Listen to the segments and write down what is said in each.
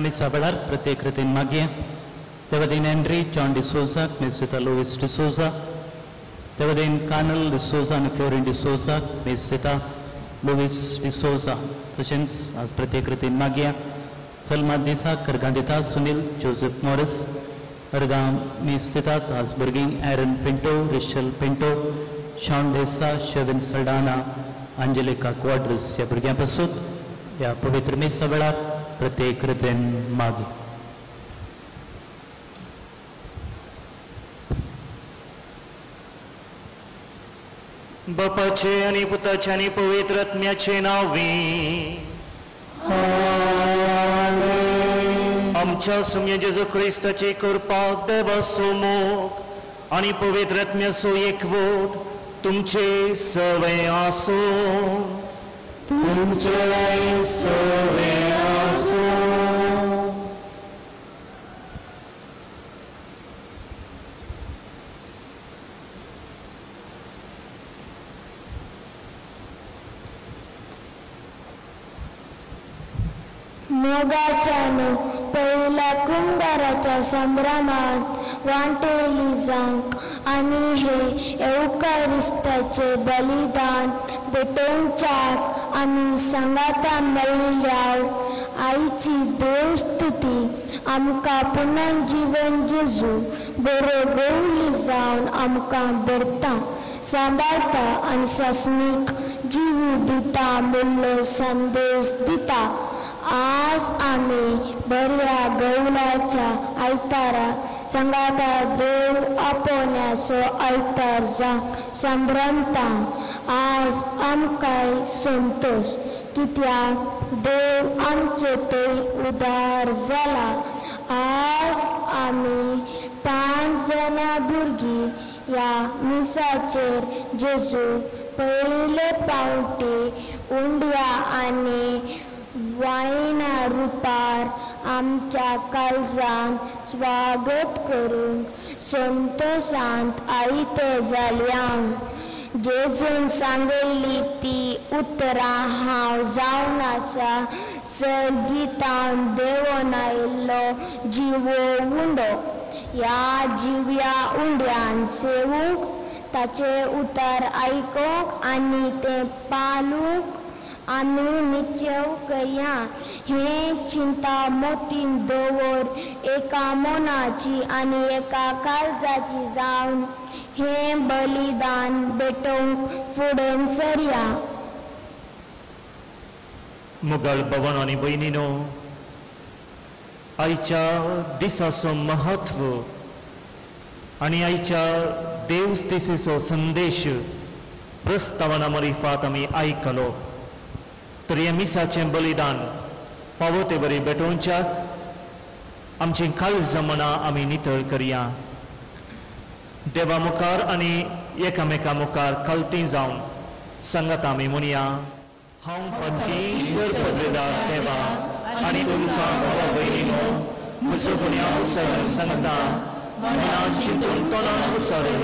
Missa Balar, Pratekritin Magia, Devadin Henry, John de Souza, Mr. Louis de Souza, Devadin Colonel de Souza and Florin de Souza, Mr. Louis de Souza, Tushens as Pratekritin Magia, Salma Disa, Kargandita, Sunil, Joseph Morris, Argam Mistitat as Burging, Aaron Pinto, Rachel Pinto, Sean Desa, Shavin Saldana, Angelica Quadrus, Ya Burgam Pasut, Ya Pavitra Missa Balar, प्रत्येकृतिन मागी बापाचे आणि पुताचे आणि पवित्र आत्म्याचे नावे आमच्या सम्य जेजू ख्रिस्ताची कृपा देवाचो मोग आणि पवित्र आत्म्याचो एकवट तुमचे सवय आसो तुमचे सवय मोगाच्यानं पहिल्या कुंभाराच्या संभ्रमात वांटेली जांक आणि हे एवकारिस्ताचे बलिदान भेटोवच्याक आमी सांगाता मेळिल्ल्या आईची देवस्तुती आमकां पुनर्जीवन जेजू बरो गवळी जावन आमकां भरता सांबाळता आनी ससनीक जिवी दिता मुल्लो संदेश दिता आज आम्ही बऱ्या गवळाच्या आयतारा संगाता देव आपोवण्याचो आयतार जावं संभ्रमता आज आमकांय संतोष कित्याक देव आमचे थंय उदार जाला आज आमी 5 जाणां भुरगीं ह्या मिसाचेर जेजू पयले पावटी उंडया आनी वायना रुपार आमच्या काळजांत स्वागत करूंक संतोशांत आयत जाल्या जेजून सांगली ती उतरां हांव जावन आसा सर्गितान देवोन आयिल्लो जिवो उंडो ह्या जिव्या उंड्यान सेवूंक ताचे उतर आयकोंक आनी तें पालूंक आमी निश्चय करया हे चिंता मोतीन दवर एका मोनाची आनी एका काळजाची जावन हे बलिदान भेटोवंक फुडें सरया मुघल भवन आनी भयणीनो आयच्या दिसाचो महत्व आनी आयच्या देवस दिसेचो संदेश प्रस्तावना मरिफात आमी आयकलो. तर हे मिसाचें बलिदान फावो ते बरी भेटोवच्याक आमचें काळज मना आमी नितळ करया. देवा मुखार आनी एकामेका मुखार कलती जावन सांगात आमी म्हणया, हांव पत्की सरपदवेदार देवा आनी तुमकां भावा भयणीनो म्हजो गुन्या उसरून सांगता, मनांत चिंतून तोंडान उसरून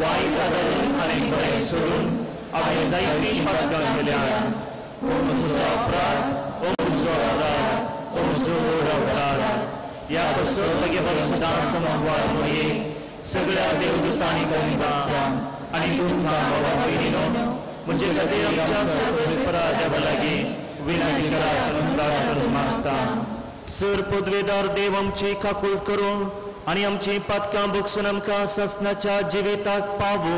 वायट आदरून आनी बरें सोडून हांवें जायतीं पातकां केल्यात. ओ म्हजो अपराध, ओ म्हजो अपराध, ओ म्हजो व्हड अपराध. ह्या पसरतगे सदां समवार म्हणये सगळ्या देवदूतांनी कोंबा आनी तुमकां भावा भयणीनो म्हणजे खातीर आमच्या सगळ्या अपराधा लागीं विनंती करात आनी प्रार्थना मागता. सर पदवेदार देव आमची काकूळ करून आनी आमची पातकां बक्षून आमकां ससनाच्या जिविताक पावो.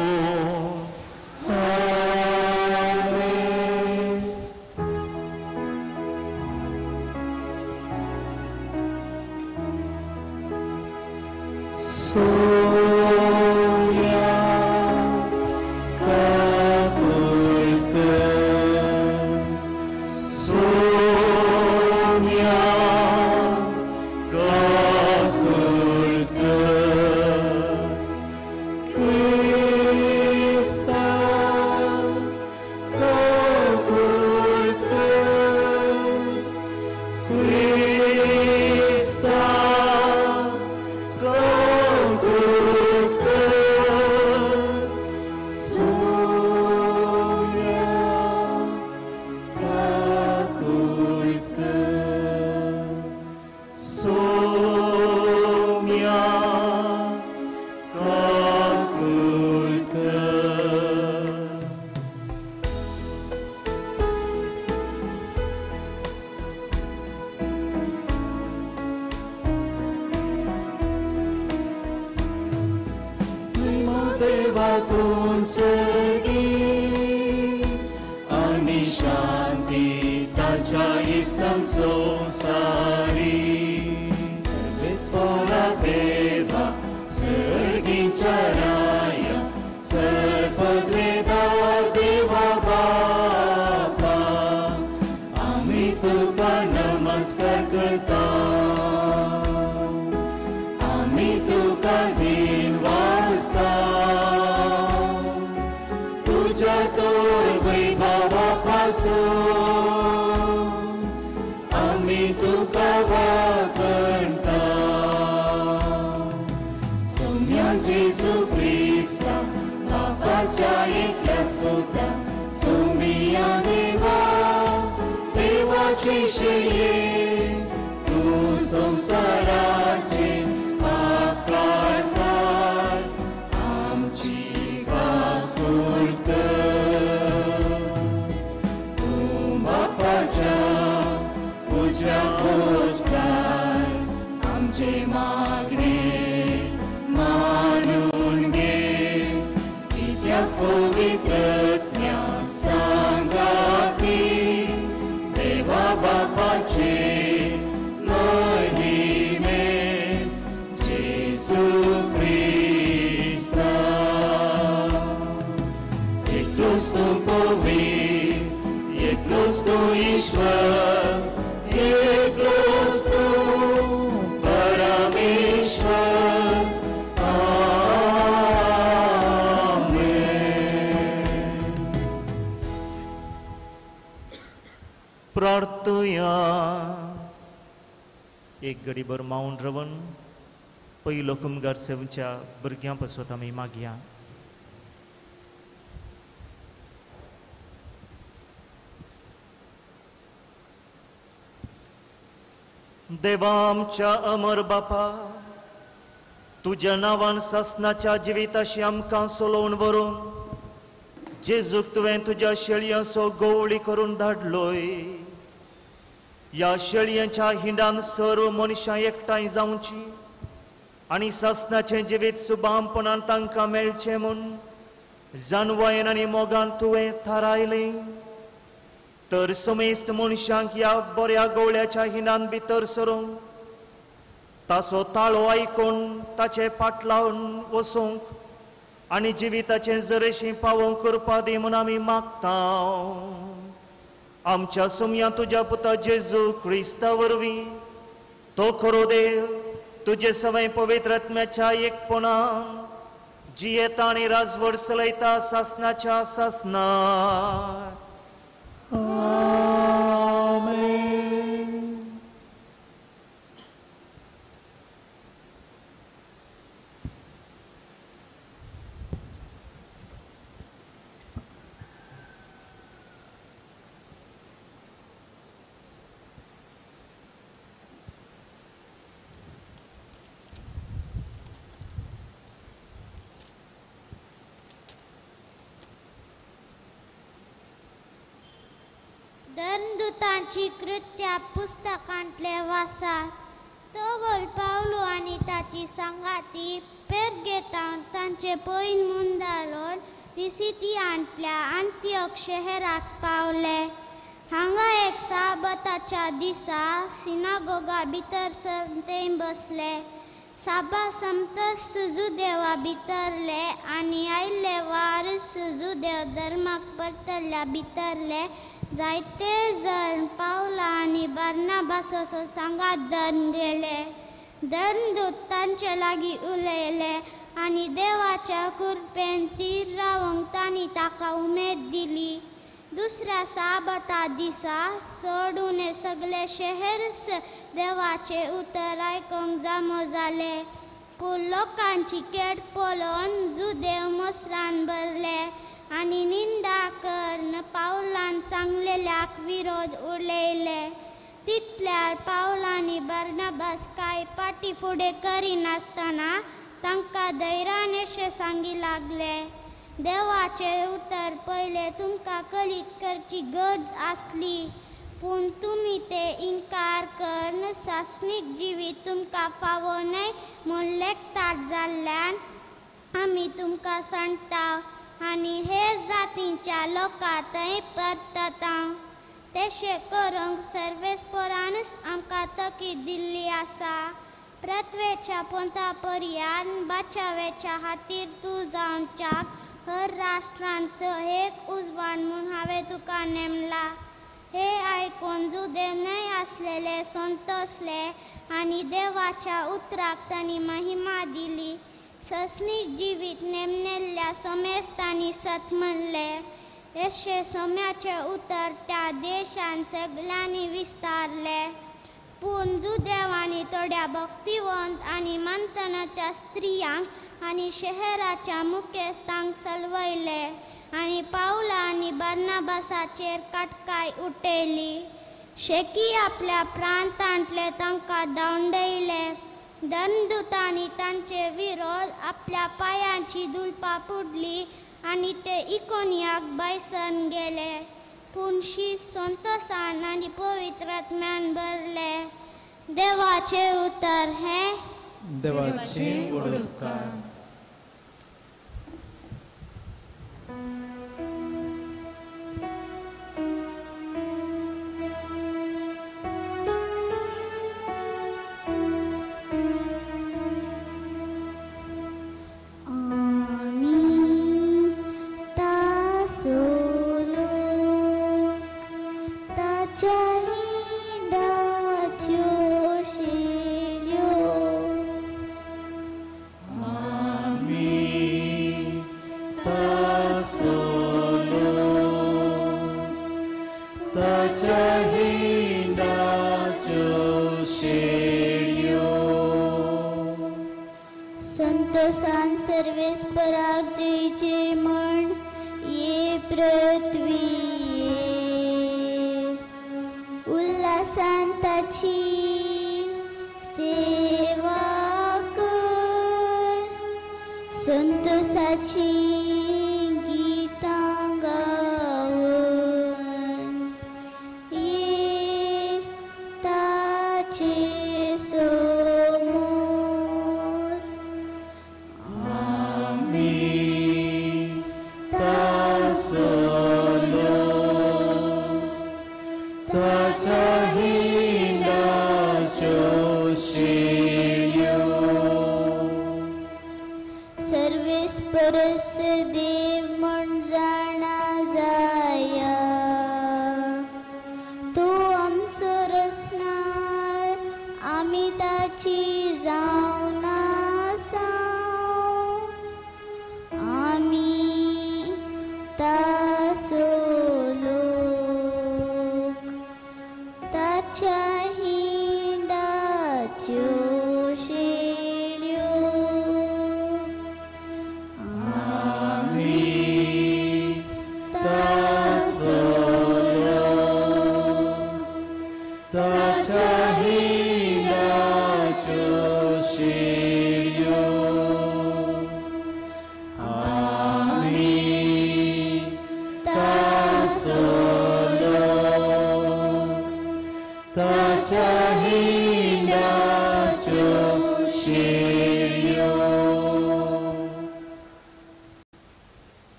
प्रार्थया. एक घडीभर मावून रवन पयलो कुमगार सेवच्या भुरग्यां पासत आमी मागया. देवा आमच्या अमर बापा, तुज्या नांवान सासनाच्या जिविताशी आमकां सोलोवन व्हरून जेजूक तुवें तुज्या शेळयांचो गवळी करून धाडलोय. ह्या शेळयांच्या हिंडान सर्व मनशां एकठांय जावची आनी सासनाचें जिवीत सुबामपणान तांकां मेळचें म्हूण जानवायेन आनी मोगान तुवें थारायलें. तर समेस्त मनशांक ह्या बऱ्या गवळ्याच्या हिंडान भितर सरूंक ताचो ताळो आयकून ताचे फाटलावन वचूंक आनी जिविताचें जरेशीं पावोवंक करपा दी म्हूण आमी मागता आमच्या सुमया तुज्या पुता जेजू क्रिस्ता वरवीं तो खरो देव तुजे सवय पवित्र आत्म्याच्या एकपणान जियेता आनी राजवट चलयता सासनाच्या सासना धर्मदूतांची कृत्या पुस्तकांतले वासात तो गोल पावलो आनी ताची संगाती पेरगेतावन तांचे पयन मुंदालोन विसितियांतल्या अंत्योक शहराक पावले हांगा एक साबताच्या दिसा सिनागोगा भितर संतेन बसले साबा समतस सुजुदेवा भितरले आनी आयले वार सुजुदेव धर्माक परतल्ल्या भितरले जायते जण पावला आनी बार्नाबासाचो सांगात धरून गेले धर्मदूत तांचे लागीं उलयले आनी देवाच्या कृपेन तीर रावंक तांणी ताका उमेद दिली दुसऱ्या साबता दिसा सोडून सगळे शहर देवाचे उतर आयकूंक जमो जाले पूण लोकांची केट पळोवन जुदेव मोसरान भरले आनी निंदा करून पावलान सांगलेल्याक विरोध उलयले तितल्यार पावल आनी बार्नाबास कांय पाटी फुडें करिनासतना तांकां धैर्यान अशें सांगी लागले देवाचे उतर पयले तुमकां कलीत करची गरज आसली पूण तुमी ते इन्कार करून सासणीक जिवीत तुमकां फावो न्हय म्हूण लेखतात जाल्ल्यान आमी तुमकां सांगता आनी हेर जातींच्या लोकां थंय परतता तशें करूंक सर्वेस्परानच आमकां तकीद दिल्ली आसा प्रतवेच्या पोंता पर्यान बाचावेच्या खातीर तूं जावच्याक हर राष्ट्रान एक उजवाड म्हूण हांवें तुका नेमला हे आयकून जुदेव न्हय आसलेले संतोसले आनी देवाच्या उतराक तांणी महिमा दिली ससनीक जिवीत नेमनेल्ल्या सोमेस्तांनी सत म्हणले अशें सोम्याचे उतर त्या देशान सगळ्यांनी विस्तारले पूण जुदेवांनी थोड्या भक्तिवंत आनी मंथनाच्या स्त्रियांक आनी शहराच्या मुखेस्तांक सलवयले आनी पावला आनी बार्नाबासाचेर काटकाय उठयली शेकी आपल्या प्रांतांतले तांकां धांवडयले धर्मदूतांनी तांचे विरोध आपल्या पांयांची दुलपा पुडली आनी ते इकोनियाक भायसर गेले पूण शीत संतोषान आनी पवित्र आत्म्यान भरले देवाचे उतर हे देवाची उडोवकार संतोषान सर्वेस्पराक जय जय म्हण ये पृथ्वी उल्हासान ताची सेवा कर संतोषाची गितां गावन ये ताचे ताच्या हिंडाच्यो शेळयो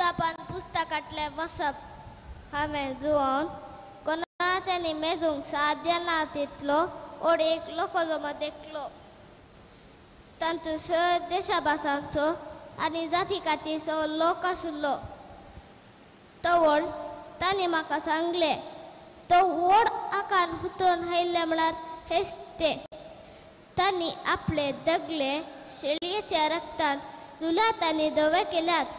उडापान पुस्तकातले वसप हांवें जुवन कोणाच्यानी मेजूंक साध्य ना तितलो ओडेक लोकजमो देखलो. तांचो शहर देशाभासांचो आनी जाती खातीरचो लोक आशिल्लो. तवळ तांणी म्हाका सांगले तो व्हड आकार उतरून आयिल्ले म्हळ्यार हेच ते. तांणी आपले दगले शेळयेच्या रक्तांत धुल्यात आनी धवे केल्यात.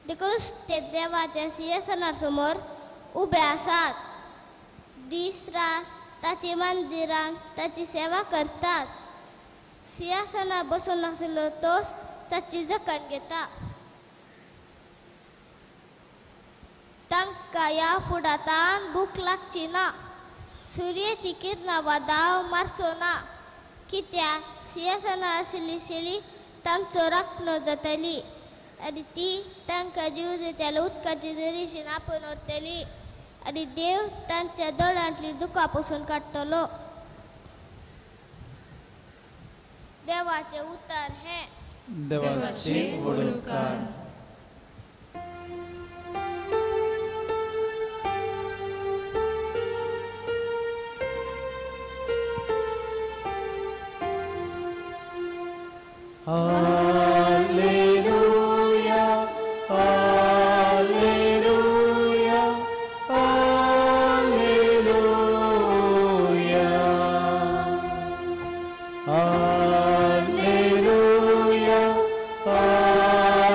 देखून ते देवाच्या सिंहासना समोर उबे आसात. दीस रात ताची मंदिरांत ताची सेवा करतात. सिंहासनार बसून आशिल्लो तोच ताची जखण घेता. तांकां ह्या फुडांतान भूक लागची ना. सुर्याची किरणां वा दाव मारचो ना. कित्याक सिंहासनार आशिल्ली शेळी तांचो राखणो जातली आनी ती तांकां जीव दितल्या उदकाची झरीशीन आपोवन व्हरतली आनी देव तांच्या दोळ्यांतली दुखां पुसून काडटलो. देवाचें उतर हें. देवाची वडणूकार. Alleluia, Alleluia, Alleluia, Alleluia,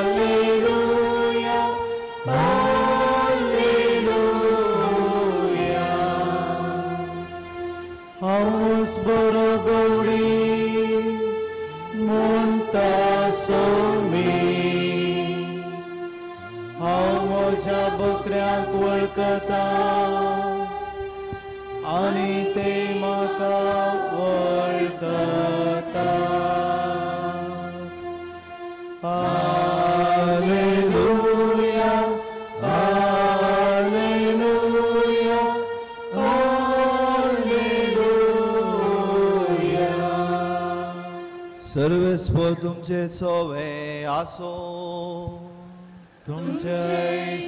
Alleluia, Alleluia. Haus boro gowडी म्हणटा सोमी. हांव म्हज्या बकऱ्यांक वळखता आनी ते म्हाका वळखता. Alleluia, Alleluia, Alleluia. सर्वेस्वर तुमचे सोवे आसो. तुमचे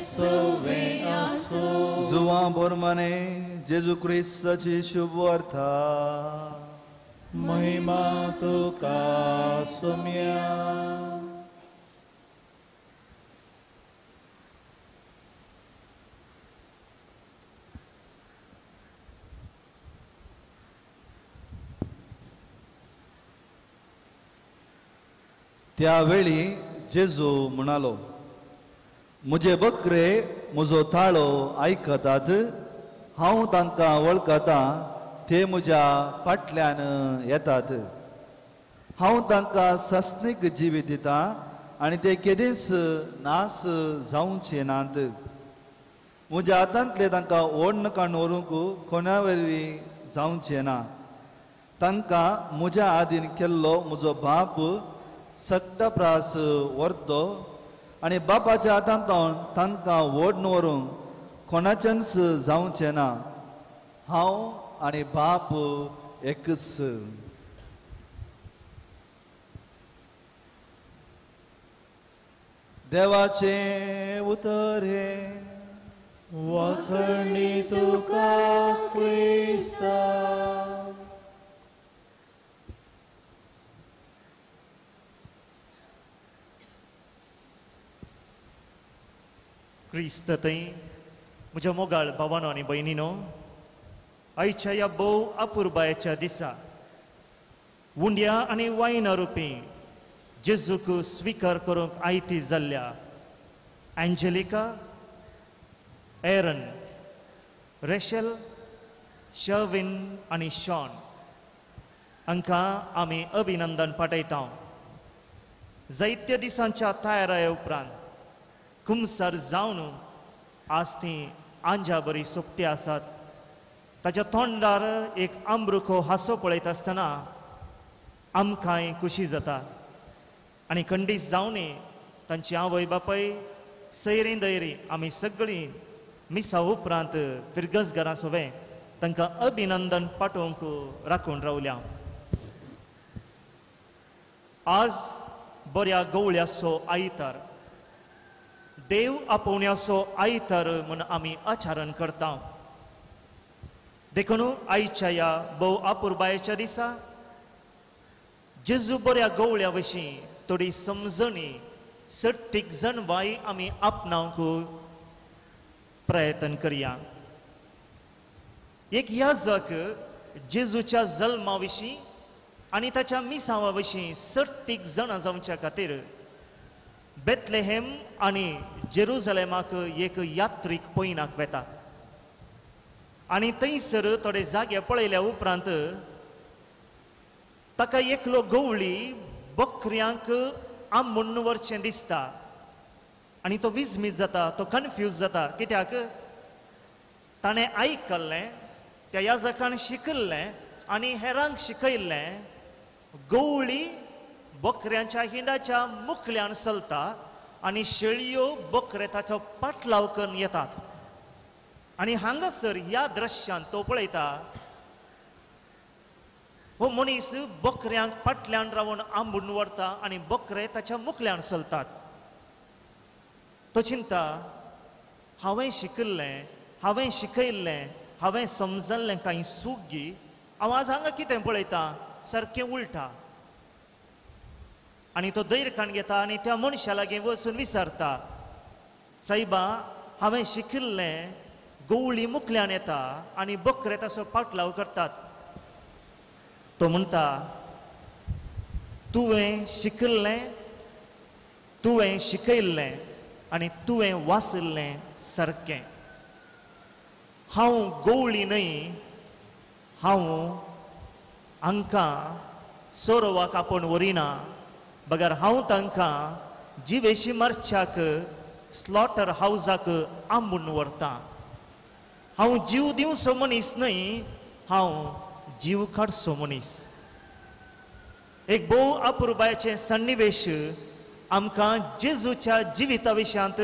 सोवे आसो. जुवां बोरमाने जेजू क्रिस्ताची शुभ वार्ता. महिमा तुका सोम्या. त्यावेळी जेजू म्हणालो, म्हजे बकरे म्हजो ताळो आयकतात. हांव तांकां वळखता, ते म्हज्या फाटल्यान येतात. हांव तांकां सस्नीक जिवीत दिता आनी ते केदींच नास जावचे नात. म्हज्या हातांतले तांकां ओड काडून व्हरूंक कोणा वरवीं जावचें ना. तांकां म्हज्या आदीन केल्लो म्हजो बाप सक्तप्रास व्हरतो आनी बापाच्या हातांतल्यान तांकां ओडून व्हरूंक कोणाचेंच जावचें ना. हांव आनी बाप एकच. देवाचें उतर हे. वखणी तुका क्रिस्ता. क्रिस्त थंय म्हज्या मोगाळ भावानो आनी भयणीनो, आयच्या ह्या भोव अपुर्बायेच्या दिसा उंड्या आनी वायना रुपी जेजूक स्विकार करूंक आयती जाल्ल्या एंजेलिका, एरन, रेशल, शर्विन आनी शॉन हांकां आमी अभिनंदन पाठयता. जायत्या दिसांच्या तयारे उपरांत कुमसार जावन आज ती आंजा बरी सोंपती आसात. ताच्या तोंडार एक आंब्रुखो हांसो पळयत आसतना आमकांय खुशी जाता. आनी खंडीत जावनी तांची आवय बापाय सैरी दैरी आमी सगळीं मिसा उपरांत फिरगस घरां सोवे तांकां अभिनंदन पाठोवंक राखून रावल्या. आज बऱ्या गवळ्याचो आयतार देव आपोवण्याचो आयतार म्हूण आमी आचरण करता. देखून आयच्या ह्या भोव आपुरबायेच्या दिसा जेजू बऱ्या गवळ्या विशीं थोडी समजणी सत्तीक जण वाई आमी आपणावंक प्रयत्न करया. एक याजक जेजूच्या जल्मा विशीं आनी ताच्या मिसावा विशीं सत्तीक जाणां जावच्या खातीर बेथलेहेम आनी जेरुजलेमाक एक यात्रीक पयनाक वेता. आनी थंयसर थोडे जागे पळयल्या उपरांत ताका एकलो गवळी बकऱ्यांक आंबून व्हरचें दिसता. आनी तो विस्मीत जाता, तो कन्फ्यूज जाता. कित्याक ताणें आयकल्लें, त्या याजकान शिकल्लें आनी हेरांक शिकयल्लें, गवळी बकऱ्यांच्या हिंडाच्या मुखल्यान चलता आनी शेळयो बकरे ताचो पाटलाव करून येतात. आनी हांगासर ह्या दृश्यान तो पळयता हो मनीस बकऱ्यांक फाटल्यान रावन आंबून व्हरता आनी बकरे ताच्या मुखल्यान चलतात. तो चिंता, हांवें शिकल्लें, हांवें शिकयल्लें, हांवें समजल्लें कांय सुगी, हांव आज हांगा कितें पळयता, सारकें उलटा. आनी तो दैरकान घेता आनी त्या मनशा लागीं वचून विचारता, सायबा, हांवें शिकिल्लें, गवळी मुखल्यान येता आनी बकरे ताचो पाटलाव करतात. तो म्हणटा, तुवें शिकिल्लें, तुवें शिकयल्लें आनी तुवें वाचल्लें सारकें. हांव गवळी न्हय, हांव हांकां सोरोवाक आपूण व्हरिना, बगर हांव तांकां जिवेशी मारच्याक स्लॉटर हावजाक आंबून व्हरतां. हांव जीव दिवचो मनीस न्हय, हांव जीव काडचो मनीस. एक भोव अपुरबायेचे सन्निवेश आमकां जेजूच्या जिविता विशयांत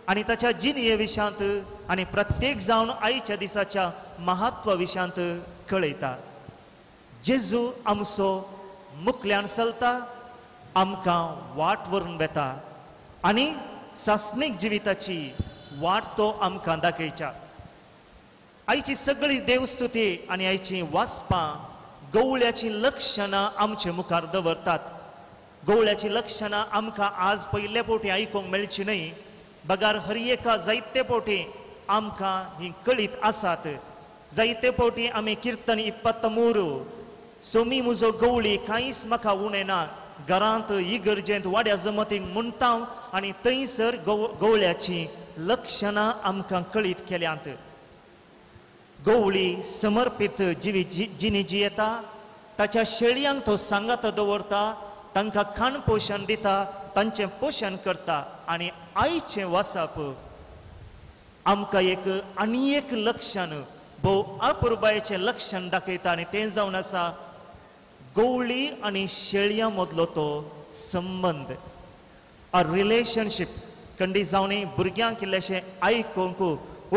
आनी ताच्या जिणये विशयांत आनी प्रत्येक जावन आयच्या दिसाच्या महत्वा विशयांत कळयता. जेजू आमचो मुखल्यान चलता, आमकां वाट व्हरून वेता आनी सासणीक जिविताची वाट तो आमकां दाखयच्या. आयची सगळी देवस्तुती आनी आयची वाचपां गवळ्याची लक्षणां आमचे मुखार दवरतात. गवळ्याची लक्षणां आमकां आज पयले फावटी आयकूंक मेळची न्हय, बगार हर एका जायते फावटी आमकां ही कळीत आसात. जायते फावटी आमी किर्तन 23 सोमी म्हजो गवळी कांयच म्हाका उणें ना, घरांत इगर्जेंत वाड्या जमतीक म्हणटा आनी थंयसर गवळ्याची लक्षणां आमकां कळीत केल्यांत. गवळी समर्पीत जिणी जियेता, ताच्या शेळयांक तो सांगात दवरता, तांकां खाण पोशण दिता, तांचें पोशण करता. आनी आयचें वाचप आमकां आनी एक लक्षण, भोव अपुरबायेचें लक्षण दाखयता आनी तें जावन आसा गवळी आनी शेळयां मदलो तो संबंध, अ रिलेशनशीप. खंडी जावनी भुरग्यांक इल्लेशें आयकूंक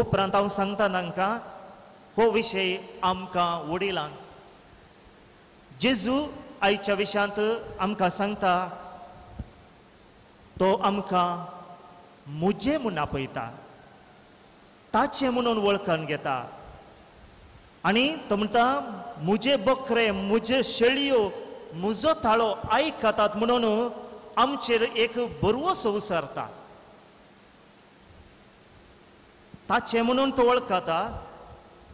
उपरांत हांव सांगता तांकां हो विशय आमकां वडिलांक. जेजू आयच्या विशयांत आमकां सांगता, तो आमकां मुजे म्हूण आपयता, ताचे म्हणून वळखून घेता. आनी तो म्हणटा, मुजे बकरे, मुजे शेळयो, म्हजो ताळो आयकतात म्हणून आमचेर एक बरवो संवसारता. ताचे म्हणून तो वळखता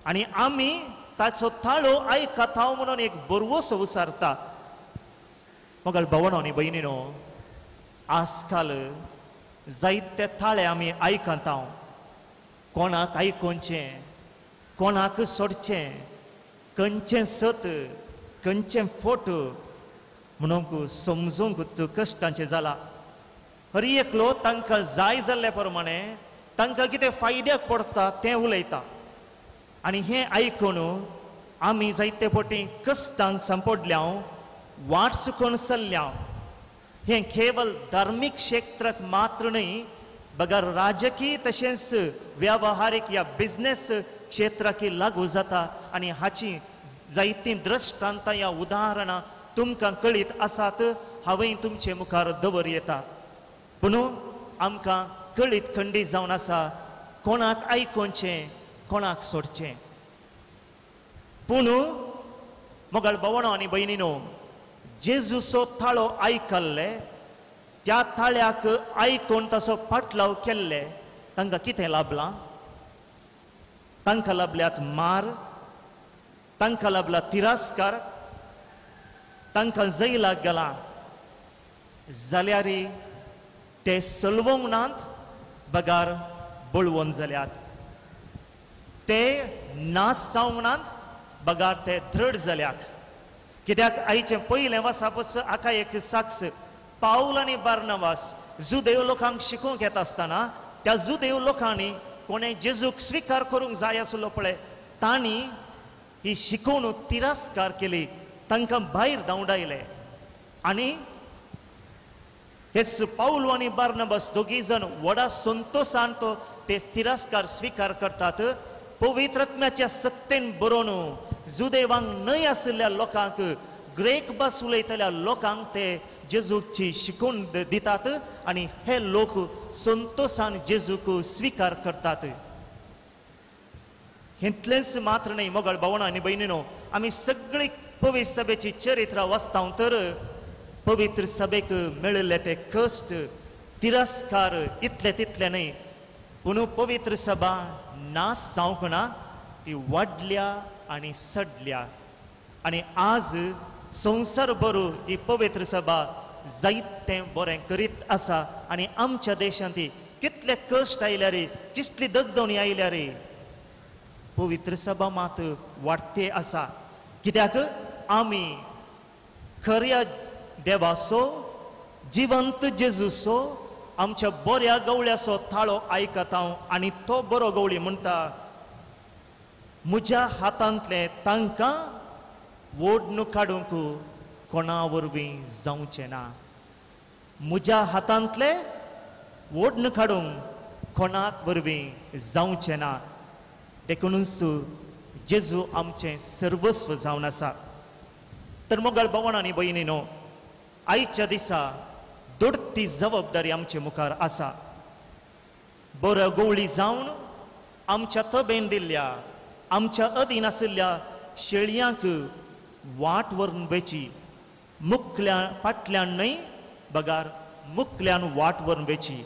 आनी आमी ताचो ताळो आयकता म्हणून एक बरवो संवसारता. मोगाल भावनो आनी भयणीनो, आजकाल जायते ताळे आमी आयकता. कोणाक आयकोवचें, कोणाक सोडचें, खंयचें सत, खंयचें फोट म्हणून समजूंक कश्टांचें जाला. हर एकलो तांकां जाय जाल्ले प्रमाणे तांकां कितें फायद्याक पडटा तें उलयता. आनी हें आयकून आमी जायते फावटी कश्टांक सांपडल्या, वाट चुकोवन चल्ल्या. हें केवल धार्मीक क्षेत्राक मात्र न्हय, बगर राजकीय तशेंच व्यावहारीक ह्या बिझनेस क्षेत्राकी लागू जाता. आनी हाची जायतीं दृश्टांतां ह्या उदाहरणां तुमकां कळीत आसात, हांवें तुमचे मुखार दवर येता. पूण आमकां कळीत खंडी जावन आसा कोणाक आयकोनचें कोणाक सोडचें. पूण मोगाळ भावनो आनी भयणीनो, जेजूचो ताळो आयकल्ले, त्या ताळ्याक आयकोन ताचो पाटलाव केल्ले, तांकां कितें लाभलां? तांकां लाभल्यात मार, तांकां लाभला तिरस्कार, तांकां जैलाक गेलां. जाल्यार ते सलवंक नात, बगार बळवून जाल्यात. ते नास जावंक नात, बगार ते दृढ जाल्यात. कित्याक आयचे पयले वर्सापास हाका एक साक्ष, पाऊल आनी बार्नबास जुदेव लोकांक शिकोवंक येता आसतना त्या जुदेव लोकांनी कोणें जेजूक स्विकार करूंक जाय आसलो पळय, तांणी ही शिकोवणूक तिरस्कार केली, तांकां भायर धांवडायले. आनी हेच पाऊल आनी बार्नबास दोगी जण व्हडा संतोशान तो ते तिरस्कार स्विकार करतात. पवित्र आत्म्याच्या सक्तेन बरोवन जुदेवांक न्हय आशिल्ल्या लोकांक, ग्रेक भास उलयतल्या लोकांक ते जेजूची शिकून दितात आनी हे लोक संतोशान जेजूक स्विकार करतात. इतलेंच मात्र न्हय मोगाळ भावना आनी भयणीनो, आमी सगळी पवित्र सभेची चरित्रां वाचता तर पवित्र सभेक मेळिल्ले ते कश्ट, तिरस्कार इतले तितले न्हय, पूण पवित्र सभा नास जावंक ना, ती वाडल्या आनी सडल्या. आनी आज संवसारभर ही पवित्र सभा जायतें बरें करीत आसा. आनी आमच्या देशांत कितले कश्ट आयल्यार, कितली दगदणी आयल्यार पवित्र सभा मात वाडते आसा. कित्याक आमी खऱ्या देवाचो, जिवंत जेजूचो, आमच्या बऱ्या गवळ्याचो ताळो आयकता आनी तो बरो गवळी म्हणटा, म्हज्या हातांतले तांकां ओडून काडूंक कोणा वरवीं जावचें ना. म्हज्या हातांतले ओडून काडूंक कोणाक वरवीं जावचें ना. देखूनच जेजू आमचें सर्वस्व जावन आसा. तर मोगाळ भावना आनी भयणीनो, आयच्या दिसा दडती जबाबदारी आमचे मुखार आसा. बरो गवळी जावन आमच्या तबेन दिल्ल्या, आमच्या अधीन आशिल्ल्या शेळयांक वाट व्हरून वेची, मुखल्या फाटल्यान न्हय बगार मुखल्यान वाट व्हरून वेची.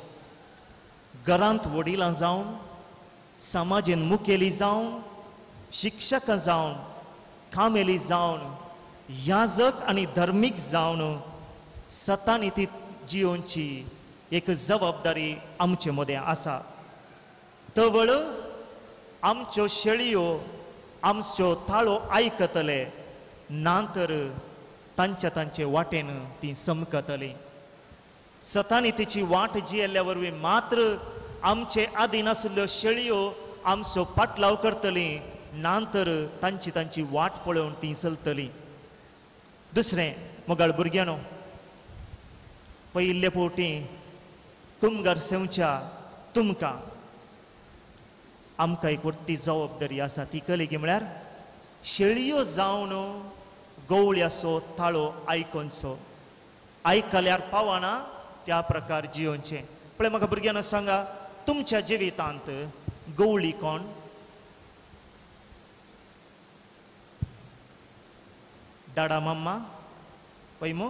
घरांत वडिलां जावन, समाजीन मुखेली जावन, शिक्षकां जावन, कामेली जावन, याजक आनी धर्मीक जावन सतानी ती जियोवची एक जबाबदारी आमचे मदें आसा. तवळ आमच्यो शेळयो आमच्यो ताळो आयकतले, नांतर तांचे वाटेन ती समकतली. सतानी तिची वाट जियेल्ल्या वरवीं मात्र आमचे आदीन आशिल्ल्यो शेळयो आमचो पाटलाव करतली, नांतर तांची वाट पळोवन ती चलतली. दुसरें मोगाळ भुरग्यानो, पयिल्ले फावटी कुमगार सेवच्या तुमकां आमकां एक व्हडली जबाबदारी आसा. ती कली म्हळ्यार शेळयो जावन गवळ्याचो ताळो आयकोनचो. आयकल्यार पावना त्या प्रकार जियोवचें. पळय म्हाका भुरग्यांनो सांगा, तुमच्या जिवितांत गवळी कोण? डाडा मम्मा पैमो?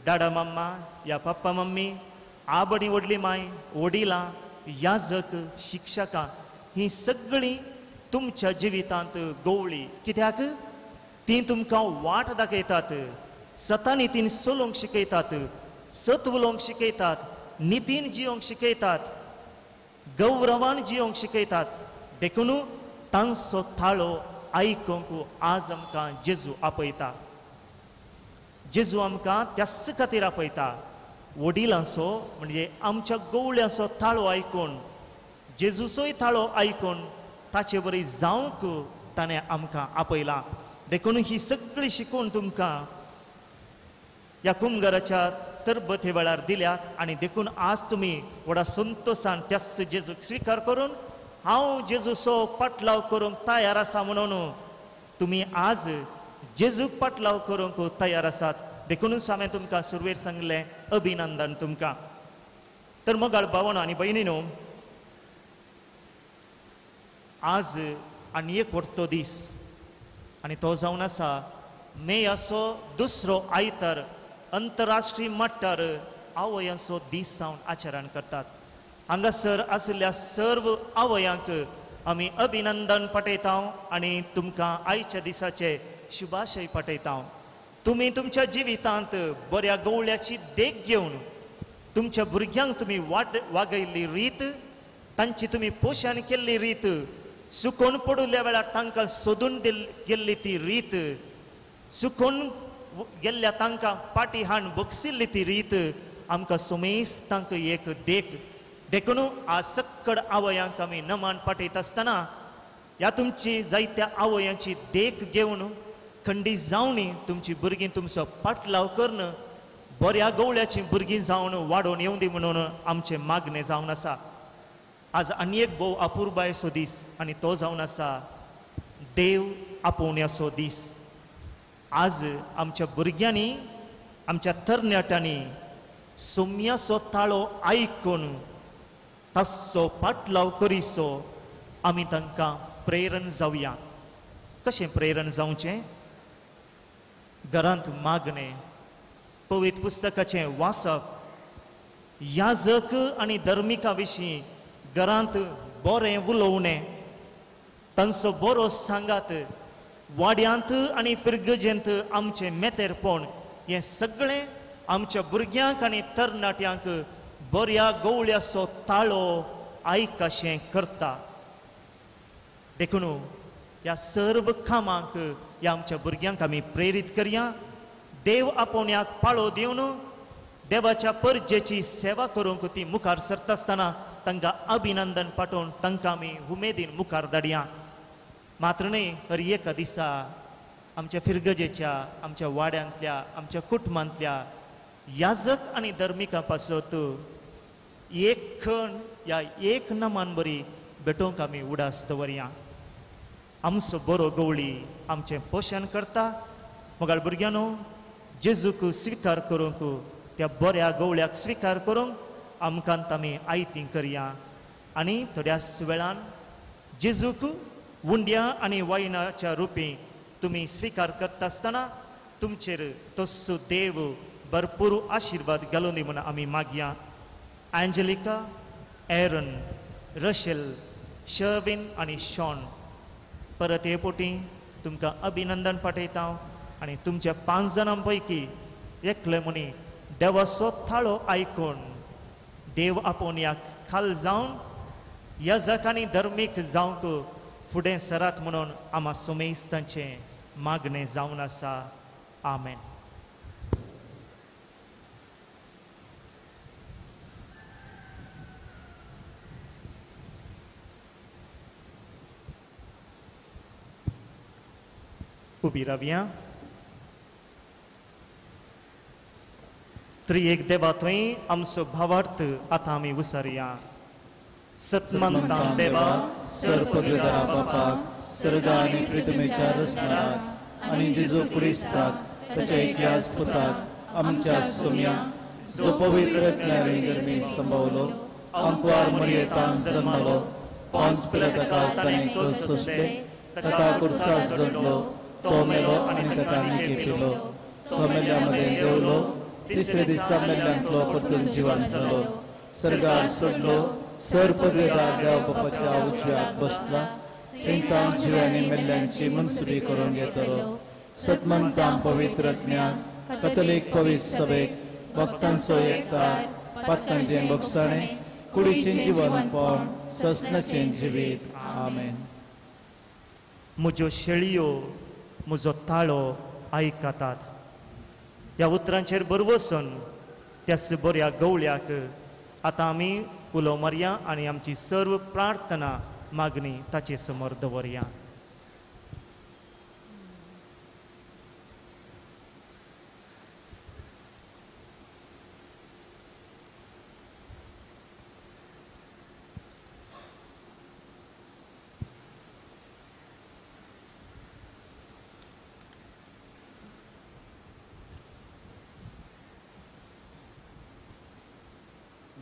डाडा मम्मा या पप्पा मम्मी, आबडी व्हडली माय, वडिलां, याजक, शिक्षकां, ही सगळीं तुमच्या जिवितांत गवळी. कित्याक ती तुमकां वाट दाखयतात, सतानितीन चलोवंक शिकयतात, सत उलोवंक शिकयतात, नितीन जियोंक शिकयतात, गौरवान जियोंक शिकयतात. देखून तांचो ताळो आयकूंक आज आमकां जेजू आपयता. जेजू आमकां त्याच खातीर आपयता, वडिलांचो म्हणजे आमच्या गवळ्याचो ताळो आयकून, जेजूचोय ताळो आयकून ताचे वरी जावंक ताणें आमकां आपयला. देखून ही सगळी शिकून तुमकां ह्या कुमगाराच्या तरबते वेळार दिल्यात. आनी देखून आज तुमी व्हडा संतोशान त्याच जेजूक स्विकार करून हांव जेजूचो पाटलाव करूंक तयार आसा म्हणून तुमी आज जेजूक पाटलाव करूंक तयार आसात. देखूनच हांवें तुमकां सुरवेर सांगलें, अभिनंदन तुमकां. तर मोगाळ भावांनो आनी भयणीनो, आज आनी एक व्हडतो दीस आनी तो जावन आसा मे असो दुसरो आयतार अंतरराष्ट्रीय मट्टार आवयांचो दीस जावन आचरण करतात. हांगासर आशिल्ल्या सर्व आवयांक आमी अभिनंदन पटयता आनी तुमकां आयच्या दिसाचे शुभाशय पटयता. तुमी तुमच्या जिवितांत बऱ्या गवळ्याची देख घेवन तुमच्या भुरग्यांक तुमी वागयल्ली रीत, तांची तुमी पोशण केल्ली रीत, सुकोन पडुल्या वेळार तांकां सोदून गेल्ली ती रीत, सुकोन गेल्ल्या तांकां पाटी हाण बक्षिल्ली ती रीत आमकां सोमेस्तांक एक देखून आज सक्कड आवयांक आमी नमान पटयत आसतना ह्या तुमची जायत्या आवयांची देख घेवन खंडी जावनी तुमची भुरगीं तुमचो पाटलाव करन बऱ्या गवळ्याची भुरगीं जावन वाडोवन येवंदी म्हणून आमचें मागणें जावन आसा. आज आनी एक भोव अपुर्बायसो दीस आनी तो जावन आसा देव आपोवण्याचो दीस. आज आमच्या भुरग्यांनी, आमच्या तरणाट्यांनी सोम्याचो ताळो आयकून ताचो पाटलाव करिसो आमी तांकां प्रेरण जावया. कशें प्रेरण जावचें? घरांत मागणें, पवित्र पुस्तकाचें वाचप, याजक आनी धर्मिका विशीं घरांत बरें उलोवणें, तांचो बरो सांगात, वाड्यांत आनी फिरगजेंत आमचें मेतेरपण हें सगळें आमच्या भुरग्यांक आनी तरणाट्यांक बऱ्या गवळ्याचो ताळो आयकशें करता. देखून ह्या सर्व कामांक ह्या आमच्या भुरग्यांक आमी प्रेरीत करया. देव आपोवण्याक पाळो दिवन देवाच्या परजेची सेवा करूंक ती मुखार सरता आसतना तांकां अभिनंदन पाठोवन तांकां आमी उमेदीन मुखार धाडया. मात्र न्ही, हर एका दिसा आमच्या फिरगजेच्या, आमच्या वाड्यांतल्या, आमच्या कुटुंबांतल्या याजक आनी धर्मिका पासत एक खण या एक नमान बरी भेटोवंक आमी उडास दवरया. आमचो बरो गवळी आमचें पोशण करता. मोगाळ भुरग्यांनो, जेजूक स्विकार करूंक, त्या बऱ्या गवळ्याक स्विकार करूंक आमकां आमी आयतीं करया. आनी थोड्याच वेळान जेजूक उंड्या आनी वायनाच्या रुपी तुमी स्विकार करता आसतना तुमचेर तस्सो देव भरपूर आशिर्वाद घालून दी म्हणून आमी मागया. एंजेलिका, एरन, रशेल, शर्विन आनी शॉन, परत हे पोटी तुमकां अभिनंदन पाठयता आनी तुमच्या 5 जाणां पैकी एकले मनी देवाचो थाळो आयकून देव आपोवण्याक खाल जावन याजक आनी धर्मीक जावंक फुडें सरात म्हणून आमा सोमेस्तांचें मागणें जावन आसा. आमेन. उबी रावया. त्रिएक देवा थंय आमचो भावार्थ आतां आमी उसारया. सतमंतां देवा, सर्पगदारा बापाक, सर्गा आनी पृथ्वीच्या रचनाक आनी जेजू क्रिस्ताक ताच्या एकल्याच पुताक आमच्या सोम्या जो पवित्र ज्ञानी संभवलो, अंकुआर मरियेतान जल्मलो, पोंस पिलाताक ताणें कस सोंसले, ताका क्रुसार जोडलो, तो मेलो आनी ताका आनी केलो, तो मेल्ल्यामध्ये देवलो, तिसरे दिसा मेल्ल्यांतलो परतून जिवन जालो, सर्गार सोडलो, सर्पगदार देवा बापाच्या उजव्याक बसला, तेंकां जिवांनी मेल्ल्यांची मनसुबी करून घेतलो, सतमंतां पवित्र ज्ञान, कथोलीक पवित्र सभेक, भक्तांचो एकतार, पातकांचें बगसाणें, कुडीचें जिवनपण, ससनाचें जिवीत. आमेन. म्हज्यो शेळयो म्हजो ताळो आयकतात. ह्या उतरांचेर बरवसून त्याच बऱ्या गवळ्याक आतां आमी उलो मारया आनी आमची सर्व प्रार्थना मागणी ताचे समोर दवरया.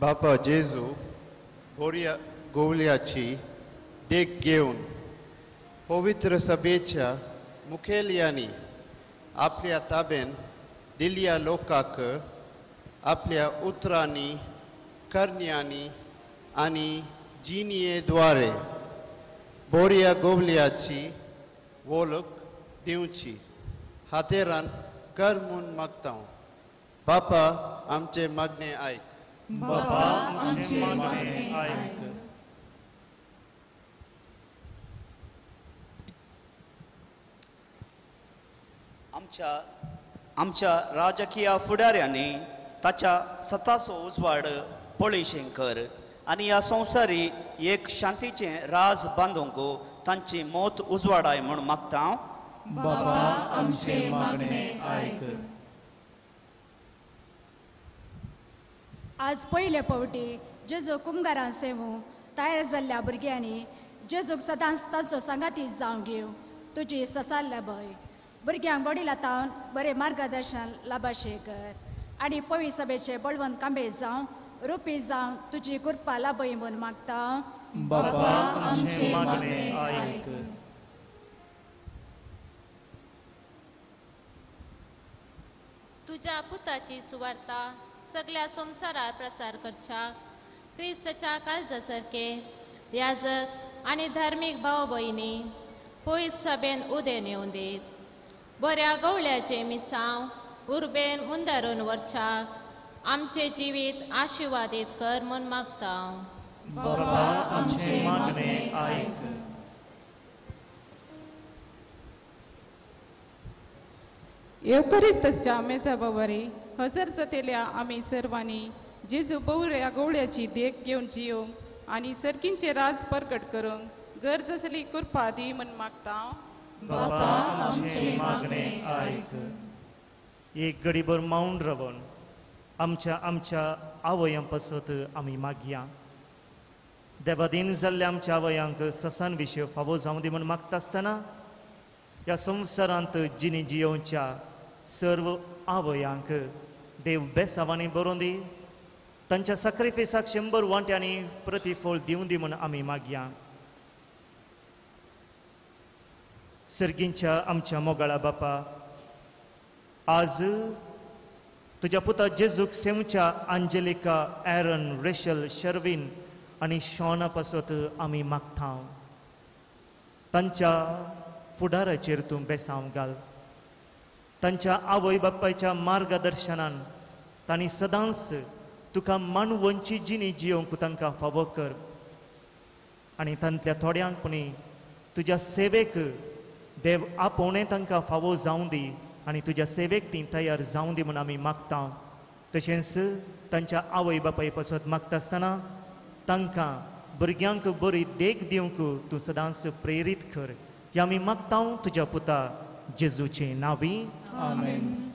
बापा जेजू बोरिया गोवल्याची देख घेऊन पवित्र सभेच्या मुखेल्यांनी आपल्या ताब्यान दिल्ल्या लोकांक आपल्या उतरांनी करण्यांनी आणि जिणयेद्वारे बोरिया गोवल्याची वळख दिवची हातेरान कर म्हूण मागता बापा आमचे मागणे आयक बापा आमचे मागणे आयक आमच्या राजकीय फुडाऱ्यांनी ताच्या सताचो उजवाड पळयशें कर आनी ह्या संवसारी एक शांतीचें राज बांदूंक तांची मोत उजवाडाय म्हूण मागता बापा आमचे मागणे आयक आज पयले फावटी जेजू कुमगारां सेवू तयार जाल्ल्या भुरग्यांनी जेजूक सदांच ताचो सांगाती जावं घेव तुजी ससारल्या भय भुरग्यांक वडील तावन बरें मार्गदर्शन लाभाशे कर आनी पवी सभेचे बळवंत कांबे जावं रुपी जावं तुजी कृपा लाभय म्हूण मागता बापा आमचे मागणे आयक तुझ्या पुताची सुवार्ता सगळ्या संवसारात प्रसार करच्याक क्रिस्ताच्या काळजा सारके याजक आनी धार्मीक भाव भयणी पयस सभेन उदेन येवन देत बऱ्या गवळ्याचे मिसांव उर्बेन मुंदारून व्हरच्याक आमचे जिवीत आशिर्वादीत कर म्हूण मागता बापा आमचे मागणे आयक येवकरिस्ताच्या मेजा बवरी हजर जातेल्या आमी सर्वांनी जेजू बवऱ्या गवळ्याची देख घेवन जियोंक आनी सर्कींचे राज प्रकट करूंक गरज आसली कृपा दी म्हूण मागता बापा आमचे मागणे आयक एक घडीभर मौन रावन आमच्या आवयां पासत आमी मागया देवादीन जाल्ल्या आमच्या आवयांक ससान विशय फावो जावं दी म्हूण मागता आसतना ह्या संवसारांत जिणी जियोवच्या सर्व आवयांक देव बेसावांनी बरोवन दी तांच्या सॅक्रिफिसाक 100 वांट्यांनी प्रतिफळ दिवं दी म्हूण आमी मागया सर्गींच्या आमच्या मोगाळा बापा आज तुज्या पुता जेजूक सेवच्या आंजेलिका एरन रेशल शर्विन आनी शॉना पासत आमी मागता तांच्या फुडाराचेर तूं बेसांव घाल तांच्या आवय बापायच्या मार्गदर्शनान तांणी सदांच तुका मानवंची जिणी जियोवंक तांकां फावो कर आनी तांतल्या थोड्यांक पुणी तुज्या सेवेक देव आपोवणें तांकां फावो जावं दी आनी तुज्या सेवेक ती तयार जावं दी म्हूण आमी मागता तशेंच तांच्या आवय बापाय पासत मागता आसतना तांकां भुरग्यांक बरी देख दिवंक तूं सदांच प्रेरीत कर हें आमी मागता तुज्या पुता जेजूचे नांवी आमेन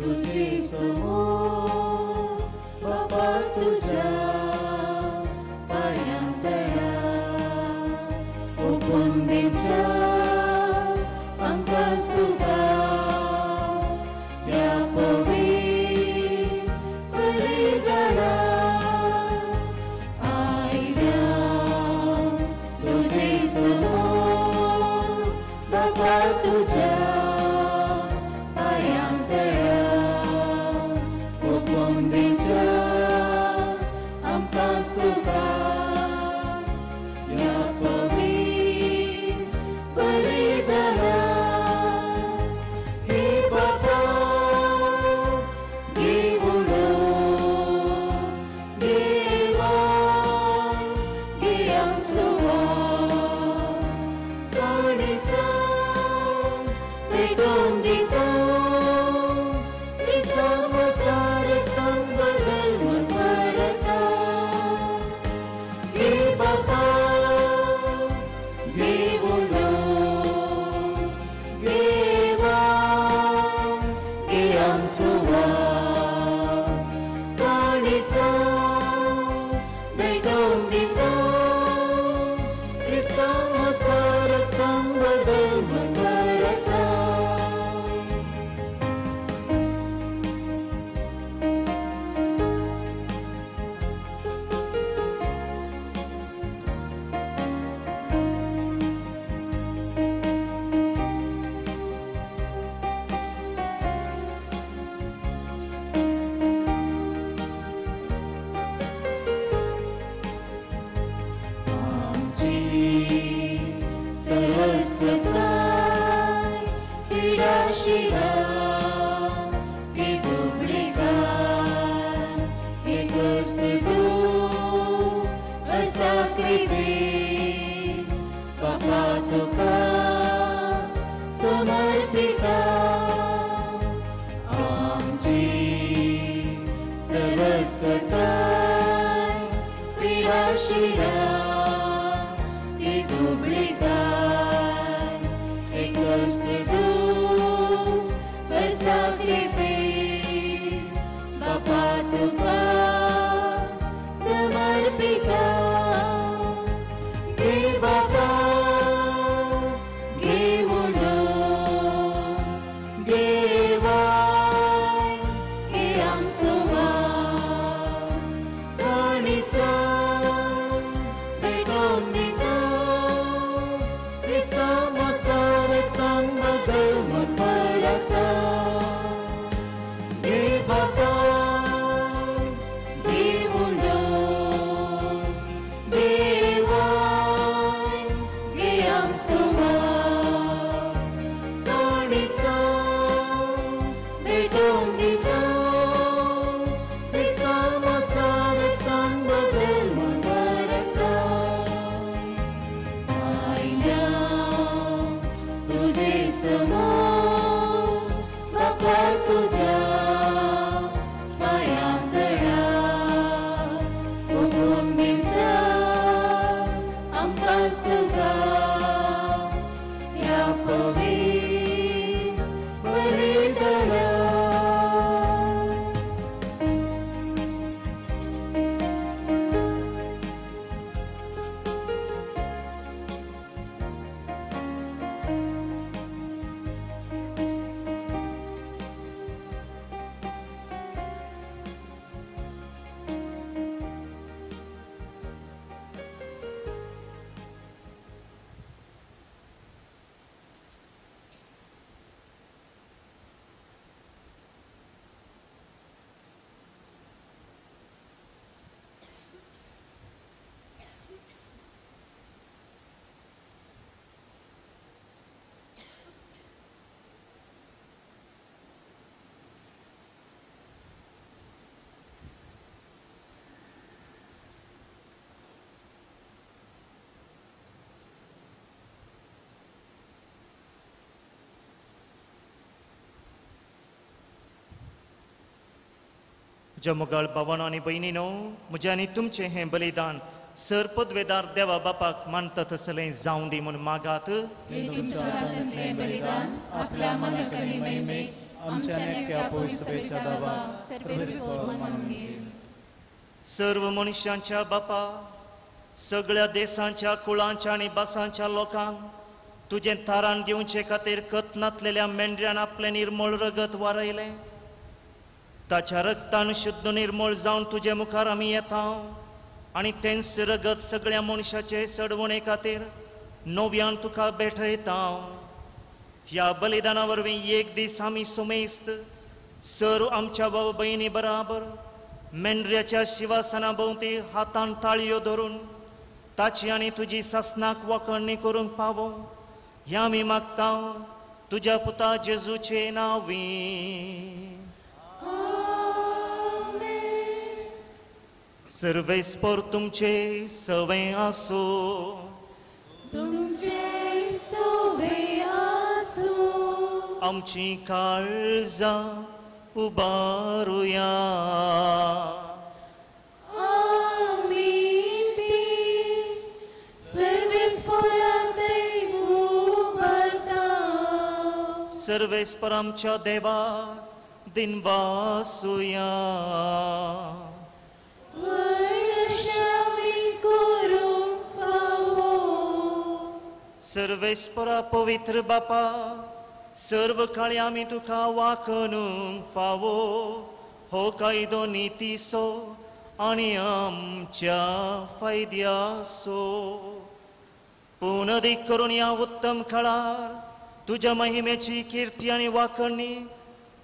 तुझे समोर बापा तुझ्या पायांतळा ओपून दिवच्या आमकां स्तुता या पवित्र बलिदाना आयल्या तुझे समोर बापा तुझ्या पायांतळा ओपून दिवच्या ताणीचा भेटवून दिता क्रिस्तांवाचा रक्तान बदल म्हणता जमुगाळ भावांनो आनी भयणीनो, म्हजें आनी तुमचें हें बलिदान सर पदवेदार देवा बापाक मानता तसलें जावं दी म्हूण मागात. बलिदान आपल्या मनक आनी महिमेक आमच्या नेक्या पवित्रतेच्या दावा सर्वेस्वर मानून घे. सर्व मनशांच्या बापा, सगळ्या देशांच्या कुळांच्या आनी भासांच्या लोकांक तुजें तारण दिवचे खातीर कतनातलेल्या मेंढऱ्यान आपलें निर्मळ रगत वारयलें. ताच्या रगतान शुद्ध निर्मळ जावन तुजे मुखार आमी येता आनी तेंच रगत सगळ्या मनशाचे सडवणे खातीर नव्यान तुका भेटयता. ह्या बलिदाना वरवीं एक दीस आमी सुमेस्त सर आमच्या भाव भयणी बराबर मेंढऱ्याच्या शिवासना भोवती हातान ताळयो धरून ताची आनी तुजी सासनाक वखणणी करूंक पावो हें आमी मागता तुज्या पुता जेजूचे नांवी. सर्वेस्पर तुमचे सवें आसो. तुमचे सवें आसो. आमची काळजां उबारुया. आमी ती सर्वेस्पराक उबारता. सर्वेस्पर आमच्या देवा दिनवासुया. सर्वेस्परा पवित्र बापा, सर्व काळी आमी तुका वाकणूंक फावो हो कायदो नितीसो आनी आमच्या फायद्यासो. पूण अदीक करून ह्या उत्तम काळार तुज्या महिमेची कीर्ती आनी वाखणणी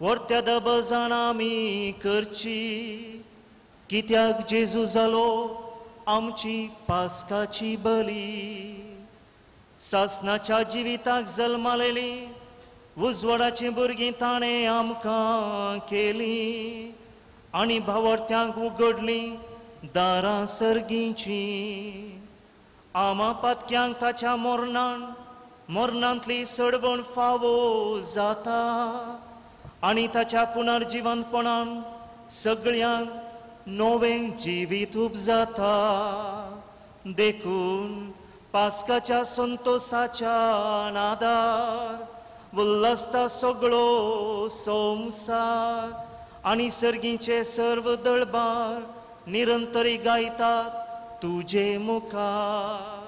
वर्त्या दबाजान आमी करची, कित्याक जेजू जालो आमची पास्काची बली. सासनाच्या जिविताक जल्मालेली उजवाडाची भुरगीं ताणें आमकां केली आनी भावार्थ्यांक उगडली दारां सर्गींची. आमा पातक्यांक ताच्या मरणांतली सडवण फावो जाता आनी ताच्या पुनर्जिवंतपणान सगळ्यांक नवें जिवीत उपजाता. देखून पास्काच्या संतोषाच्या नादार उल्हासता सगळो संवसार आनी सर्गीचे सर्व दळबार निरंतरी गायतात तुजे मुखार.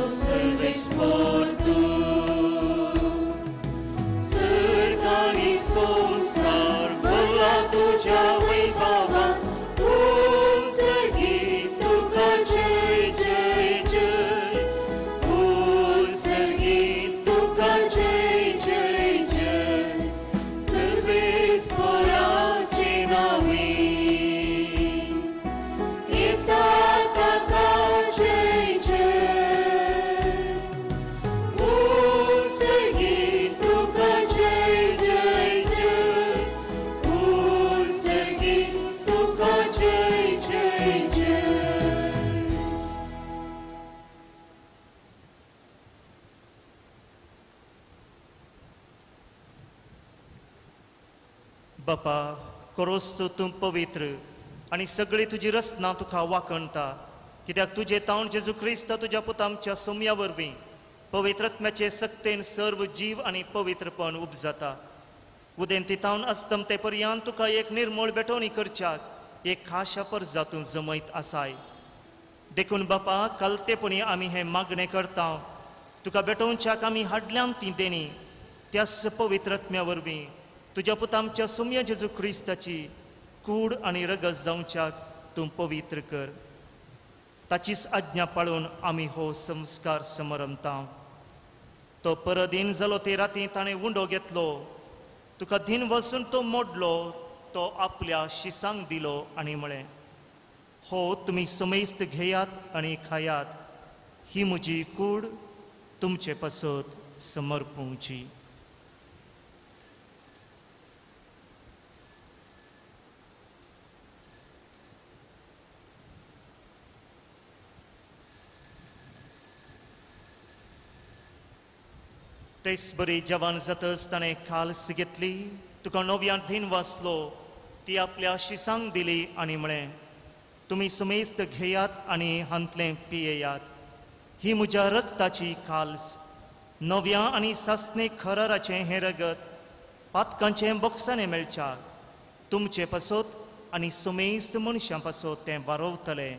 Salves por tu Sărganii somsar Băla tuja văibava O sărgi tu ca jai jai jai O sărgi tu ca jai jai jai Salves por acinavi E tata ca jai jai बापा, करोस तूं पवित्र आनी सगळी तुजी रचना तुका वाखणटा, कित्याक तुजे तावन जेजू क्रिस्त तुज्या पुता आमच्या सोम्या वरवीं पवित्रत्म्याचे सक्तेन सर्व जीव आनी पवित्रपण उपजाता. उदेंती तावन अस्तम ते पर्यंत तुका एक निर्मळ बेटोवणी करच्याक एक खाशा पर जातूं जमयत आसाय. देखून बापा, कलतेपणी आमी हें मागणें करता, तुका बेटोवच्याक आमी हाडल्यान ती देणी त्याच पवित्रत्म्या वरवीं तुज्या पुता आमच्या सोम्या जेजू क्रिस्ताची कूड आनी रगत जावच्याक तूं पवित्र कर. ताचीच आज्ञा पाळून आमी हो संस्कार समरमता. तो परदीन जालो ते राती ताणें उंडो घेतलो, तुका दिन वचून तो मोडलो, तो आपल्या शिसांक दिलो आनी म्हळें, हो तुमी समेस्त घेयात आनी खायात, ही म्हजी कूड तुमचे पासत समर्पूंची. तेच बरी जवान जातच ताणें खालस घेतली, तुका नव्यान दिन वाचलो, ती आपल्या शिसांक दिली आनी म्हळें, तुमी समेस्त घेयात आनी हांतलें पियेयात, ही म्हज्या रगताची खालस, नव्या आनी सासणेक खराराचें हें रगत पातकांचें बोक्सांनी मेळच्या तुमचे पासत आनी समेस्त मनशां पासत तें वारवतलें,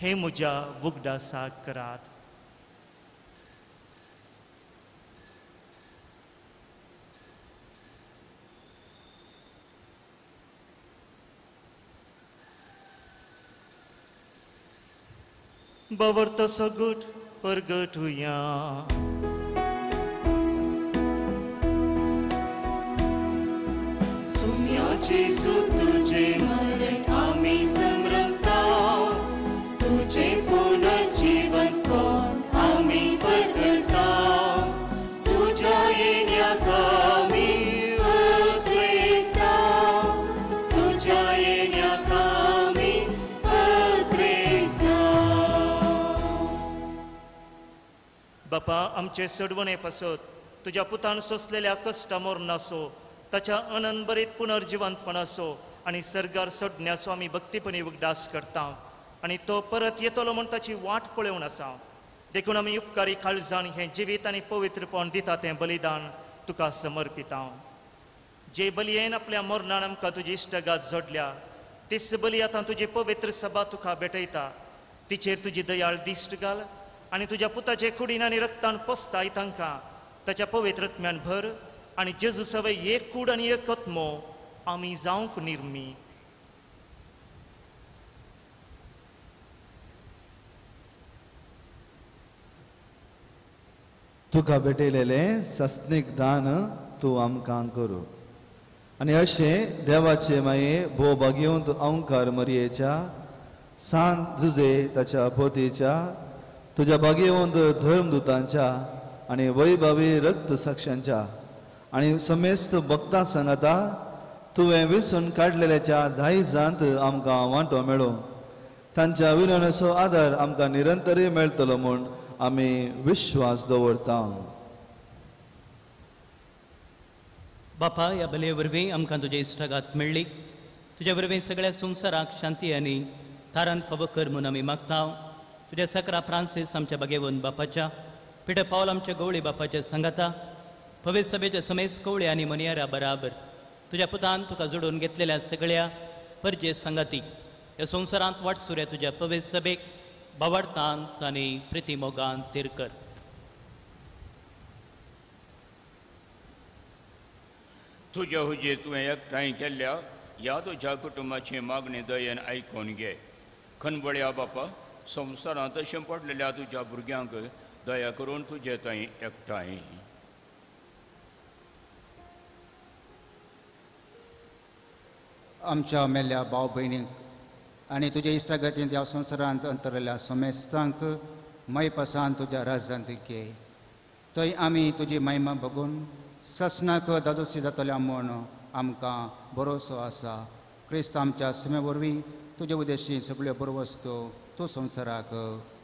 हें म्हज्या वगडासाक करात. बावर्त सगुट परगटुया. सोम्या जेजू तुझे मरण आमी समरमता, तुझे पुनर्जीवनपण आमी परगटता, तुझ्या येण्याक आमी अद्रेता, तुझ्या येण्याक आमी अद्रेता. बापा, आमचे सडवणे पासत तुज्या पुतान सोंसलेल्या कश्टा मोरणासो, ताच्या अनंतभरीत पुनर्जिवंतपणाचो आनी सर्गार सोडण्याचो आमी भक्तीपणी उगडास करता, आनी तो परत येतलो म्हूण ताची वाट पळोवन आसा. देखून आमी उपकारी काळजान हें जिवीत आनी पवित्रपण दिता तें बलिदान तुका समर्पित हांव. जे बलयेन आपल्या मरणान आमकां तुजी इश्टगात जोडल्या तीच बली आतां तुजी पवित्र सभा तुका भेटयता. तिचेर तुजी दयाळ दिश्ट घाल आनी तुज्या पुताचे कुडीन आनी रक्तान पोसताय तांकां ताच्या पवित्रत्म्यान भर आनी जेजू सवय एक कूड आनी एक आत्मो आमी जावंक निर्मी. तुका भेटयलेलें सस्नीक दान तूं आमकां करूं आनी अशें देवाचे माये भोव भाग्यवंत अंकार मरयेच्या सांत जुजे ताच्या पोतीच्या तुज्या भाग्यवंत धर्मदुतांच्या आनी वैभवी रक्त साक्षांच्या आनी समेस्त भक्तां सांगाता तुवें विसून काडलेल्याच्या दायजांत आमकां वांटो मेळो. तांच्या विनवणेचो आदार आमकां निरंतरी मेळटलो म्हूण आमी विश्वास दवरता. बापा, ह्या बले वरवीं आमकां तुजे इश्टगात मेळ्ळी. तुजे वरवीं सगळ्या संवसाराक शांती आनी तारण फावो कर म्हूण आमी मागता. तुज्या सकरा फ्रांसीस आमच्या बागेवन बापाच्या, पिठे पावल आमच्या गवळी बापाच्या सांगाता, पवित्र सभेच्या समेस्त कवळे आनी मनियारा बराबर तुज्या पुतान तुका जोडून घेतलेल्या सगळ्या परजे संगाती ह्या संवसारांत वाटसुऱ्या तुज्या पवित्र सभेक बावडतांत आनी प्रिती मोगान तिरकर. तुज्या हुजेर तुवें एकठांय केल्ल्या ह्या तुज्या कुटुंबाची मागणी दयेन आयकून घे. खनबळ्या बापा, संवसारांत तशें पडलेल्या तुज्या भुरग्यांक दया करून तुजे थंय एकठांय. आमच्या मेल्ल्या भाव भयणींक आनी तुज्या इश्टागतींत ह्या संवसारांत अंतरलेल्या समेस्तांक मैपसान तुज्या राजांत घे. थंय आमी तुजी महिमा बघून ससनाक दादोशी जातल्या म्हूण आमकां भरोसो आसा. क्रिस्त आमच्या सुमे वरवीं तुजे उद्देशी सगळ्यो बऱ्यो वस्तू तूं संवसाराक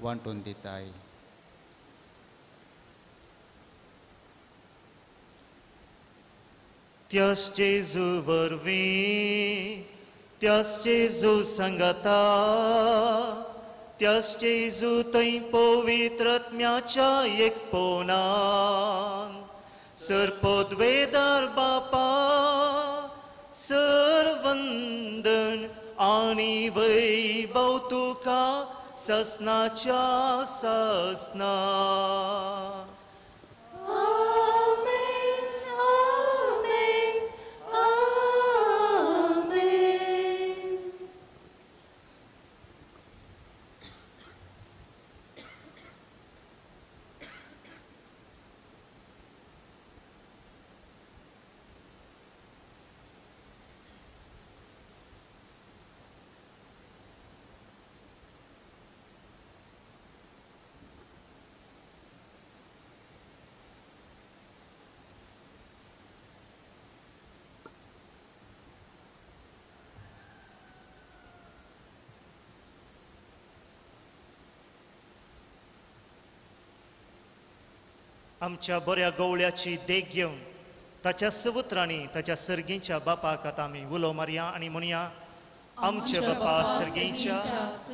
वांटून दिताय. त्याच जेजू वरवीं त्याच जेजू सांगाता त्याच जेजू थंय पवित्रत्म्याच्या एकपणान सरपदवेदार बापा सरवंदन आनी वैभव तुका ससनाच्या ससना. आमच्या बऱ्या गवळ्याची देख घेवन ताच्या सवुत्रांनी ताच्या सर्गीच्या बापाक आतां आमी उलो मारया आनी म्हणया, आमचे बापा सर्गीच्या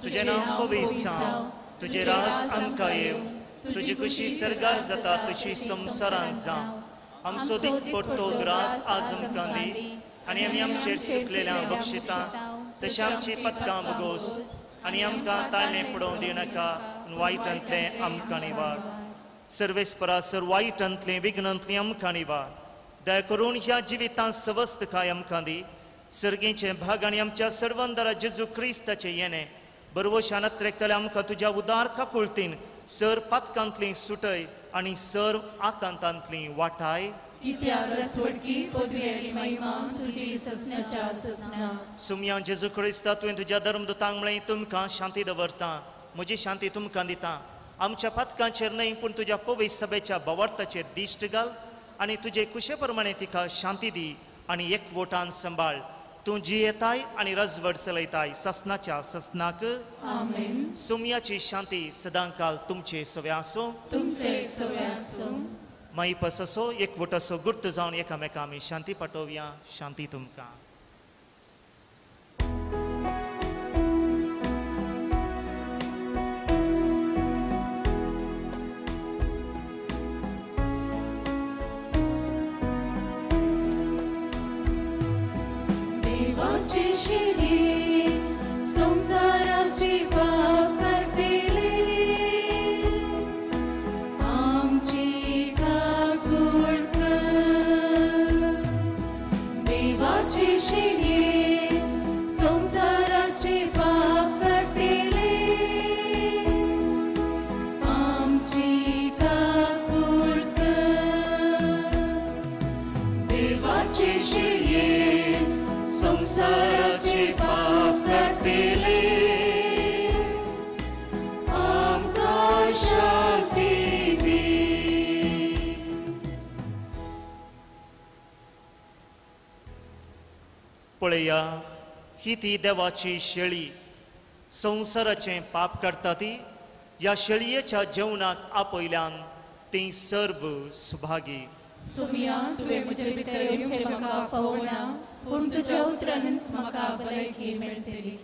तुजें नांव पवित्र जावं, तुजें राज आमकां येव, तुजी कशी सरगार जाता तशी संवसारांत जावं. आमचो दिसपट्टो ग्रास आज आमकां दी आनी आमी आमचेर चुकलेल्या बक्षितां तशें आमची पदकां बगोस आनी आमकां ताळणें पडोवं दिनाका, वायटांतलें आमकां निवार. सर्वेस्परा सर वायटांतलें विघ्नांतलें आमकां निवार. दया करून ह्या जिवितांत सवस्त काय आमकां दी. सर्गेचे भाग आनी आमच्या सर्वंदरा जेजू क्रिस्ताचें येणें बरवशान त्रेकतले आमकां तुज्या उदार काकुळतीन सर पातकांतलीं सुटय आनी सर आकांतांतलीं वाटाय. सुमया जेजू क्रिस्ता तुवें तुज्या धर्मदुतांक म्हळें तुमकां शांती दवरता, म्हजी शांती तुमकां दिता. आमच्या पथकांचेर न्हय पूण तुज्या पवित्र सभेच्या बावडताचेर दिश्ट घाल आनी तुजे कुशे प्रमाणे तिका शांती दी आनी एकवटान सांबाळ. तूं जियेताय आनी रजवड चलयताय ससनाच्या ससनाक. आमेन. सुमयाची शांती सदांकाल तुमचे सवे आसूं. मैपस असो एकवट असो गुर्त जावन एकामेकां आमी शांती पाठोवया. शांती तुमकां. देवाची शिडी संसाराची पाप करतेले आमची काकूळ कर देवाची शिडी संसाराची पाप करतेले आमची काकूळ कर देवाची शिडी संसाराचे पाप करतेले आमकां शांती दी. पळया ही ती देवाची शेळी संसाराचे पाप करता ती. ह्या शेळयेच्या जेवणाक आपयल्यान ती सर्व सुभागी. सुमिया तुवें म्हजे भितर येवचें म्हाका फावना पूण तुज्या उतरांनीच म्हाका भलायकी मेळटली.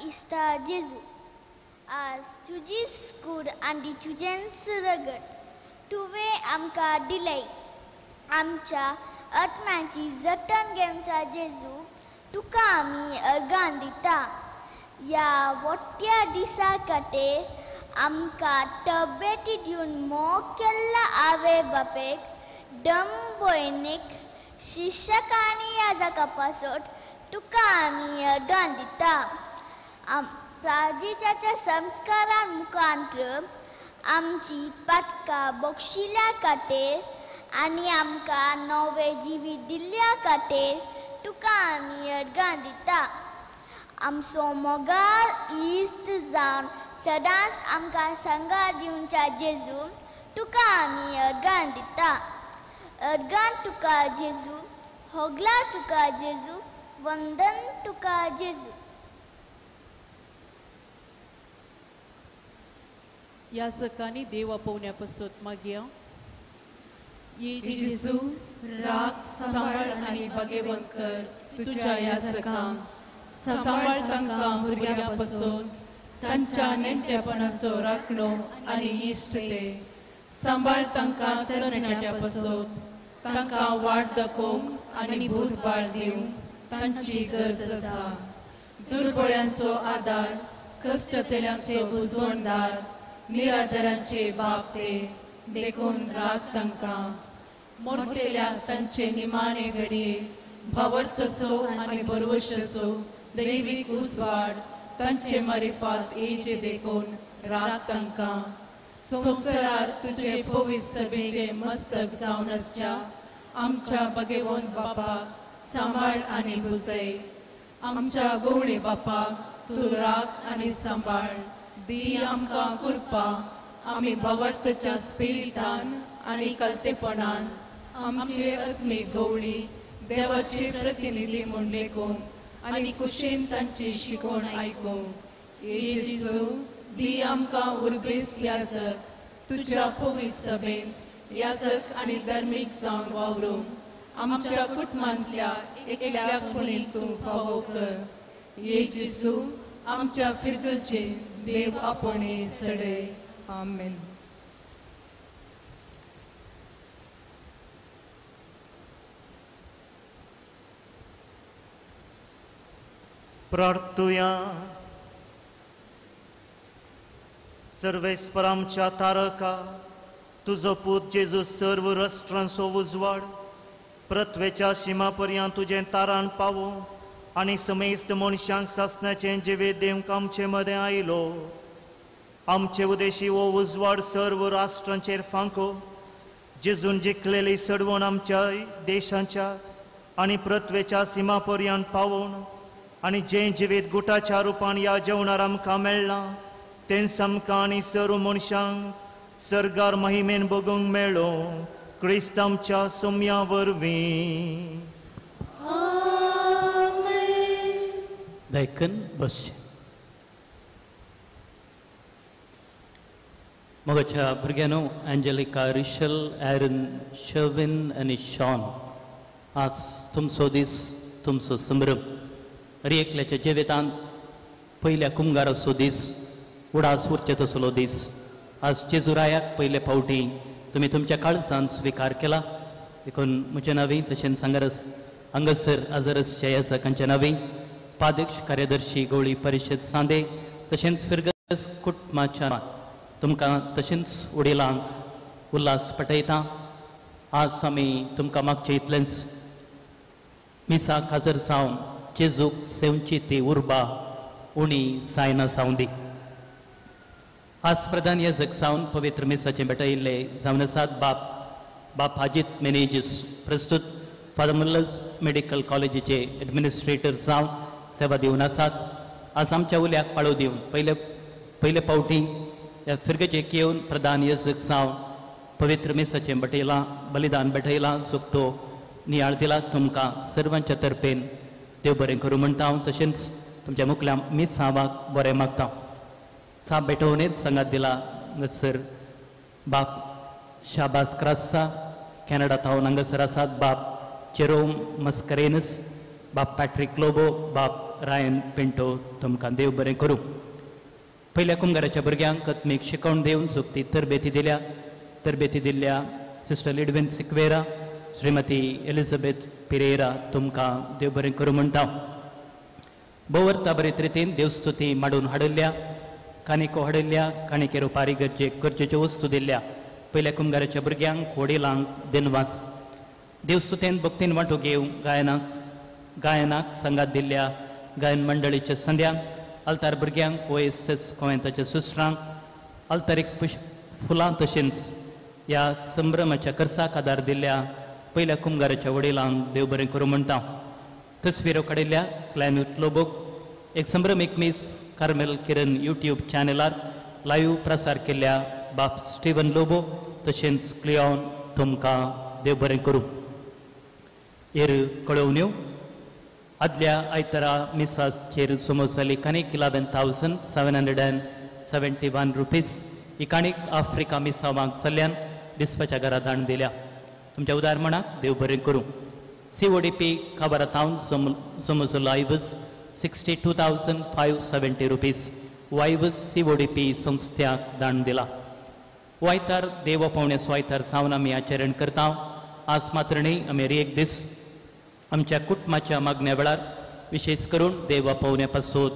इस्ता जेजू आज तुजी स्कूड आनी तुजें रगत तुवें आमकां दिलय आमच्या आत्म्याची जतन घेवच्या जेजू तुका आमी अर्गां दिता या वोट्या दिसा खातीर आमकां तब्येती दिवन मोग केल्ल्या आवय बापेक दम भयणीक शिक्षकांनी याजका पासत तुका आमी अर्गां दिता प्राजिताच्या संस्कारां मुखांतर आमची पाटकां बक्षिल्ल्या खातीर आनी आमकां नवें जिवीत दिल्ल्या खातीर तुका आमी अर्गां दिता आमचो मोगाल इश्ट जावन सदांच आमकां संगार दिवच्या जेजू तुका आमी अर्गां दिता अर्गां तुका जेजू होगला तुका जेजू वंदन तुका जेजू या सकाळी देवा पोवण्या पासत मागया जेजू राग सांबाळ आनी बगेवण कर तुज्या या सकाळ सांबाळ तांकां भुरग्यां पासून तांच्या नेणटेपणाचो राखणो आनी इश्ट ते सांबाळ तांकां तरणाट्या पासून तांकां वाट दाखोवंक आनी भूतबाळ दिवंक तांची गरज आसा दुर्बळ्यांचो आदार कश्टतेल्यांचो उजवणदार निराधारांचे बाप ते देखून राग तांकां मोडटेल्या तांचे निमाणे घडये भावार्थसो आनी बरवशसो दैवीक उजवाड तांचे मारिफात येचे देखून राग तांकां संवसारार तुजे पवित्र सभेचे मस्तक जावन आसच्या आमच्या बगेवण बापाक सांबाळ आनी बुजय आमच्या गवळे बापाक तूं राग आनी सांबाळ दी आमकां कृपा आमी भावार्थच्या स्पिरितान आनी कलतेपणान आमचे आत्मीक गवळी देवाची प्रतिनिधी म्हूण लेखूंक आनी कुशीन तांची शिकवण आयकूंक जेजू दी आमकां उर्बेस याजक तुज्या पवित्र सभेन याजक आनी धर्मीक जावन वावरूंक आमच्या कुटुंबांतल्या एकल्यापणीन तूं फावो कर जेजू आमच्या फिरगेचे देव आपणे सडय आमेन प्रार्थुया सर्वेस्पर आमच्या तारका तुजो पूत जेजू सर्व राष्ट्रांचो उजवाड पृथ्वेच्या शिमा पर्यंत तुजें तारण पावो आनी समेस्त मनशांक सासण्याचें जिवीत दिवंक आमचे मदें आयलो आमचे उदेशी हो उजवाड सर्व राष्ट्रांचेर फांको जेजून जिखलेली सडवण आमच्या देशांच्या आनी पृथ्वेच्या सिमा पर्यंत पावोवन आनी जें जिवीत गुटाच्या रुपान ह्या जेवणार आमकां मेळ्ळां तें आमकां आनी सर्व मनशांक सर्गार महिमेन बगूंक मेळ्ळो क्रिस्त आमच्या सोम्या वरवीं दायकन बस मोगाच्या भुरग्यानो एंजेलिका रिशल एरन शर्विन आनी शॉन आज तुमचो दीस तुमचो संभ्रम हर एकल्याच्या जिवितांत पयल्या कुंगाराचो दीस उडास उरचे तसलो दीस आज जेजुरायाक पयले फावटी तुमी तुमच्या काळजांत स्विकार केला देखून म्हजे नांवी तशेंच सांगारस हांगासर आजरसच्या याजकांच्या नांवी उपाध्यक्ष कार्यदर्शी गवळी परिशद सांदे तशेंच फिरगस कुटुंबाच्या तुमकां तशेंच उडिलांक उल्हास पटयता आज आमी तुमकां मागचे इतलेंच मिसाक हजर जावन जेजूक सेवची ती उर्बा उणी जायना जावं दी आज प्रधान याजक जावन पवित्र मिसाचे भेटयिल्ले जावन आसात बाप हाजीत मेनेजीस प्रस्तुत फादर मुल्लस मेडिकल कॉलेजीचे एडमिनिस्ट्रेटर जावन सेवा दिवन आसात आज आमच्या उल्याक पाळो दिवन पयले फावटी ह्या फिरगेचेक येवन प्रधान याजक जावन पवित्र मिसाचें भेटयलां बलिदान भेटयलां सुक्तो नियाळ दिला तुमकां सर्वांच्या तर्फेन देव बरें करूं म्हणटा हांव तशेंच तुमच्या मुखल्या मिसावाक बरें मागता साप भेटोवनेच संगात दिला सर बाप शाबास क्रास्सा कॅनडात हांव हांगासर आसात बाप जेरोम मस्करेनस बाप पॅट्रिक लोबो, बाप रायन पिंटो तुमकां देव बरें करूं. पयल्या कुंभाराच्या भुरग्यांक कत्मीक शिकवण दिवन चुकती तरबेती दिल्ल्या सिस्टर लिडविन सिक्वेरा, श्रीमती एलिझाबेथ पिरेरा तुमकां देव बरें करूं म्हणटा. बोवर्ता बरे रितीन देवस्तुती माडून हाडल्या, कानिको हाडल्या, काणिकेरो पारिगरचे गरजेच्यो वस्तू दिल्ल्या पयल्या कुंभाराच्या भुरग्यांक, वडिलांक दिनवास. देवस्तुतेन भक्तीन वांटो घेवं गायनाक संगात दिल्ल्या गायन मंडळीच्या संध्यांक, अल्तार भुरग्यांक, OSS कोंवेंताच्या सुस्त्रांक, अल्तारीक फुलां तशेंच ह्या संभ्रमाच्या कर्साक आदार दिल्ल्या पयल्या कुंभाराच्या वडिलांक देव बरें करूं म्हणटा. तस्वीरो काडिल्ल्या क्लॅन्यूट लोबोक एक संभ्रमीक मीस कार्मेल किरण यूट्यूब चॅनलार लाईव्ह प्रसार केल्ल्या बाप स्टीवन लोबो तशेंच क्लिऑन तुमकां देव बरें करूं. हेर कळोवण्यो आदल्या आयतारा मिसाचेर समोर जाली कानीक 11,771 रुपीज. ही काणीक आफ्रिका मिसावांक चल्ल्यान दिसपाच्या घरा दान दिल्या. तुमच्या उदारमणाक देव बरें करूं. CODP खबरातावन समोर लायव्हज 62,570 रुपीज वायव्हज CODP संस्थ्याक दान दिला. वायतार देव पावण्या स्वायतार सावन आमी आचरण करता. आज मात्र न्ही, आमी एक दीस आमच्या कुटुंबाच्या मागण्या वेळार विशेष करून देवा पावण्या पासत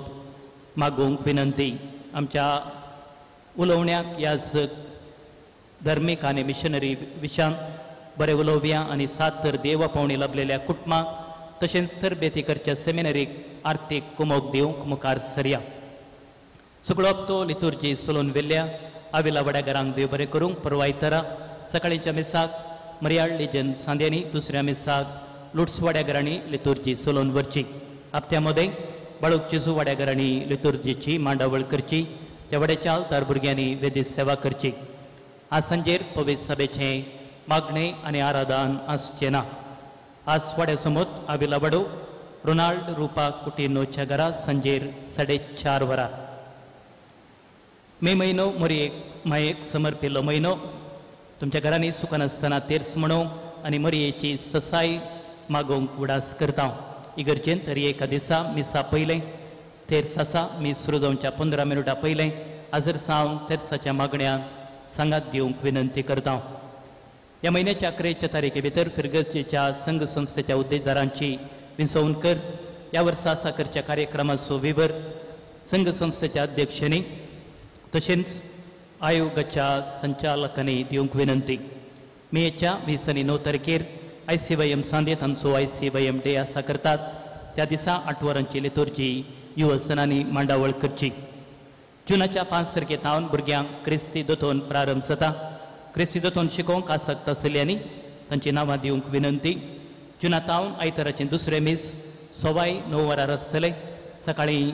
मागोवंक विनंती. आमच्या उलोवण्याक ह्या धर्मीक आनी मिशनरी विशयान बरें उलोवया आनी सात तर देवा पावणी लाभलेल्या कुटुंबाक तशेंच तरबेतीकरच्या सेमिनरीक आर्थीक कुमोग दिवंक मुखार सरया. सगळो हप्तो लितुर्जी सोलोवन वेल्ल्या आविला वड्यागारांक देव बरें करूंक. परवायतारा सकाळीच्या मिसाक मरियाळ लिजन सांद्यांनी, दुसऱ्या मिसाक लुट्स वाड्यागारांनी लितुर्जी सोलोवन व्हरची. हप्त्या मदें बाळूक जेजू वाड्यागारांनी लितुर्जीची मांडावळ करची. त्या वाड्याच्या आल्तार भुरग्यांनी वेदी सेवा करची. आज सांजेर पवित्र सभेचें मागणें आनी आराधन आसचें ना. आज वाड्या समोर आविला वाडो रोनाल्ड रुपा कुटिनोच्या घरा सांजेर 4:30 वरां. मे म्हयनो मायेक समर्पिल्लो म्हयनो. तुमच्या घरांनी सुखान आसतना तेर्स म्हणोवंक आनी मरयेची ससाय मागोवंक उडास करता. इगर्जेन तरी एका दिसा मिसा पयलें तेर्स आसा. मीस सुरू जावच्या 15 मिनटां पयलें आजर सावन तेर्साच्या मागण्यांक सांगात दिवंक विनंती करता. ह्या म्हयन्याच्या 11 तारखे भितर फिरगर्जेच्या संघ संस्थेच्या उद्देजदारांची विंसवणकर ह्या वर्सा साखरच्या कार्यक्रमाचो विवर संघ संस्थेच्या अध्यक्षांनी तशेंच आयोगाच्या संचालकांनी दिवंक विनंती. मेच्या 20 आनी 9 तारखेर ICYM सांदे तांचो ICYM डे आसा करतात. त्या दिसा 8 वरांची लितुर्जी युवसनांनी मांडावळ करची. जुनाच्या 5 तारखेतावन भुरग्यांक क्रिस्ती दोतोन प्रारंभ जाता. क्रिस्ती दोतोन शिकोवंक आसक्त आशिल्ल्यांनी तांची नांवां दिवंक विनंती. जुनातावन आयताराचें दुसरें मीस सवाय 9 वरां आसतलें. सकाळीं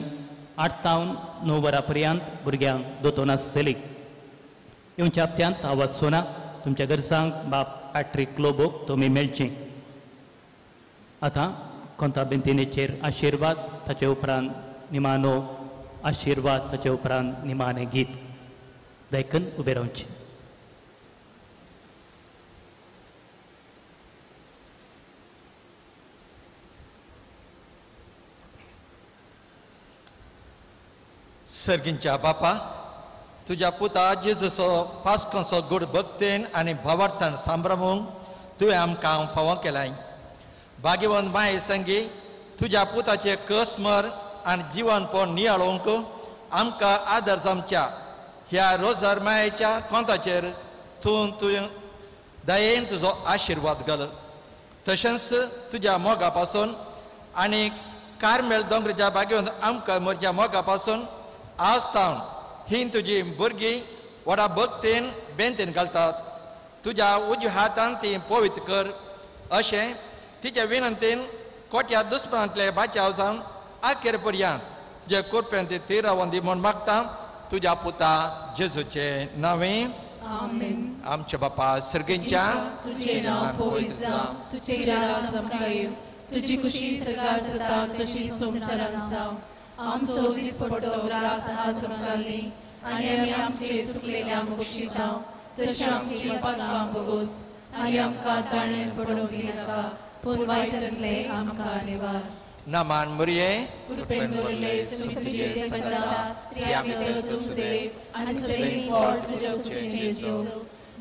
8 तावन 9 वरां पर्यंत भुरग्यांक दोतोन आसतली. येवच्या हप्त्यांत आवाज सोना तुमच्या घरसांक बाप पॅट्रिक लोबोक तुमी मेळचें. आतां कोंता बिंतीनेचेर आशिर्वाद, ताचे उपरांत निमानो आशिर्वाद, ताचे उपरांत निमाणें गीत. दायकन उबें रावचें. सर्गींच्या बापा, तुज्या पुता जेजूचो पास्कोचो गूड भक्तेन आनी भावार्थान सांबाळूंक तुवें आमकां फावो केलाय. भाग्यवंत माये संगी, तुज्या पुताचे कसमर आनी जिवनपण नियाळोवंक आमकां आदार जमच्या ह्या रोजार मायेच्या कोंताचेर तुवें दयेन तुजो आशिर्वाद घाल. तशेंच तुज्या मोगा पासून आनी कार्मेल दोंगराच्या भाग्यवंत आमकां म्हज्या मोगा पासून आस्तावन ही तुजी भुरगीं व्हडा भक्तेन बेंतेन घालतात. तुज्या उजव्या हातान ती पवित्र कर अशें तिच्या विनंतीन कोट्या दुस्मनांतले बाचाव जावन आखेर पर्यंत तुजे कृपेन ती रावून दी म्हूण मागता तुज्या पुता जेजूचे नांवें. आमच्या बापा सर्गींच्या तुझे नाव पवित्र जावं, तुझे राज आमकां येवं, तुजी खुशी सगळ्या जाता तशी संवसारांत जावं. आमचो दिसपडटो रास आज आमकां दी आनी आमी आमचे सुकलेल्यांक बक्षिता. तशें आमची पातकां बोगोस आनी आमकां ताळणेंत पडोवंक दिनाका, पूण वायटांतले आमकां निवार. Naman Muriye, Kurpen Murle, Sumtuje Sagala, Siami Tusude, and Spain for Tujo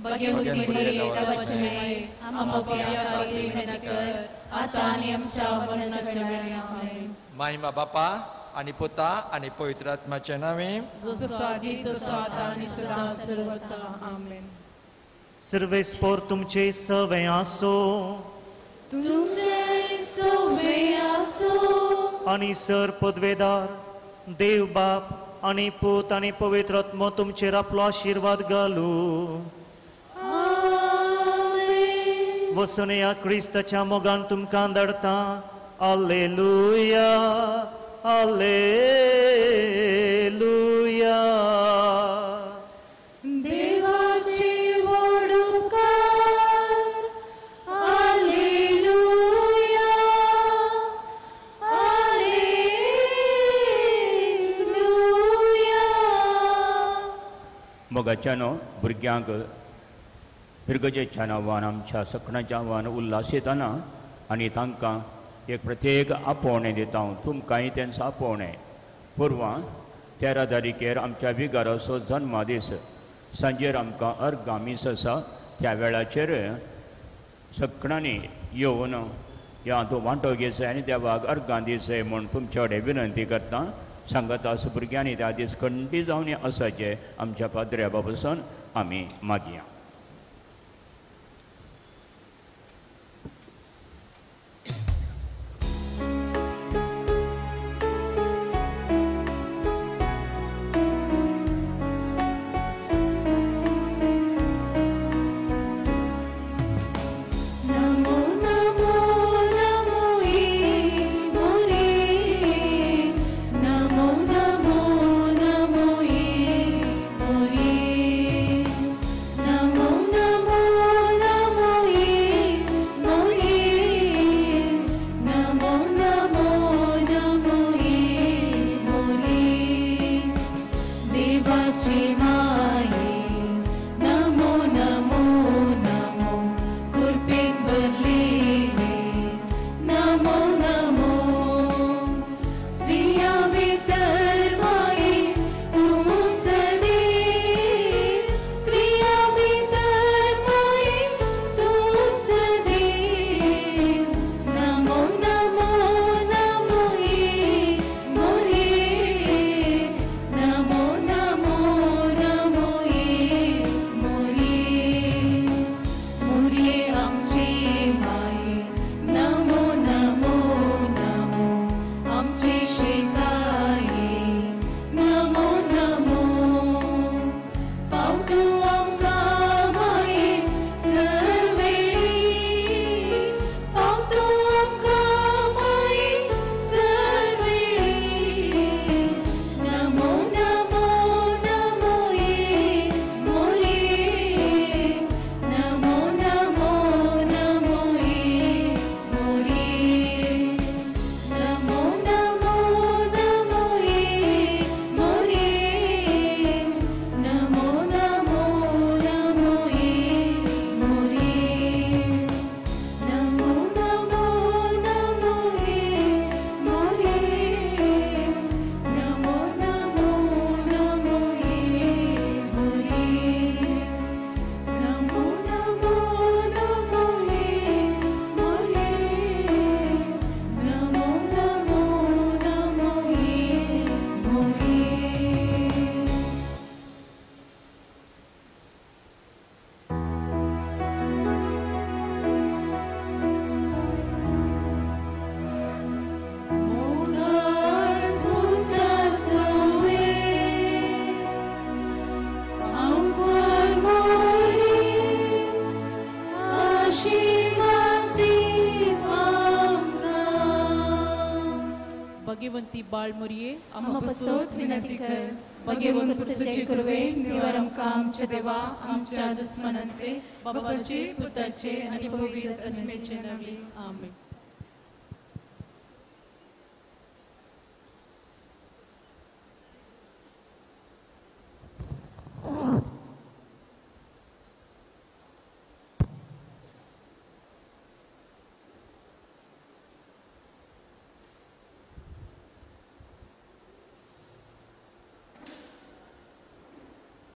Bagaimana Dawacane, Amapia Kati Medakar, Ataniam Shavan Nachayamai. Mahima Bapa, Ani Putra, Ani Poitratma Chanami, Zuswadi Tuswatani Sada Sarvata. Amen. Survey spore तुमचे सवे आसो तुमचे सवे आसो आणि sir पदवेदार देव बाप आणि पूत आणि पवित्र आत्मा तुमचेर आपलो आशीर्वाद घालू वचून या क्रिस्ताच्या मोगान तुमकां धाडटा हालेलुया हालेलुया देवाची वडुकार हालेलुया हालेलुया मोगाच्यानो भुरग्यांक पिरगजेच्या नांवान आमच्या सखणाच्या नांवान उल्हास येताना आनी तांकां एक प्रत्येक आपोवणें दिता तुमकांय तेंचो आपोवणें पुरवां 13 तारीखेर आमच्या विगाराचो जन्मा दीस सांजेर आमकां अर्गामीस आसा त्या वेळाचेर सखणांनी येवन ह्या हातूंत वांटो घेवचो आनी देवाक अर्गां दिवचें म्हूण तुमचे कडेन विनंती करता सांगता भुरग्यांनी त्या दीस खंडी जावन आसाचे आमच्या पाद्र्या बाबूसान आमी मागया. भाग्यवंती बाळमुरिये आम्हा पसोत विनंती कर भाग्यवंत सुचे करवे निवार आमकां आमचे देवा आमच्या दुस्मनांतले बापाचे पुताचे आनी पवित्र आत्म्याचे नावे आमेन.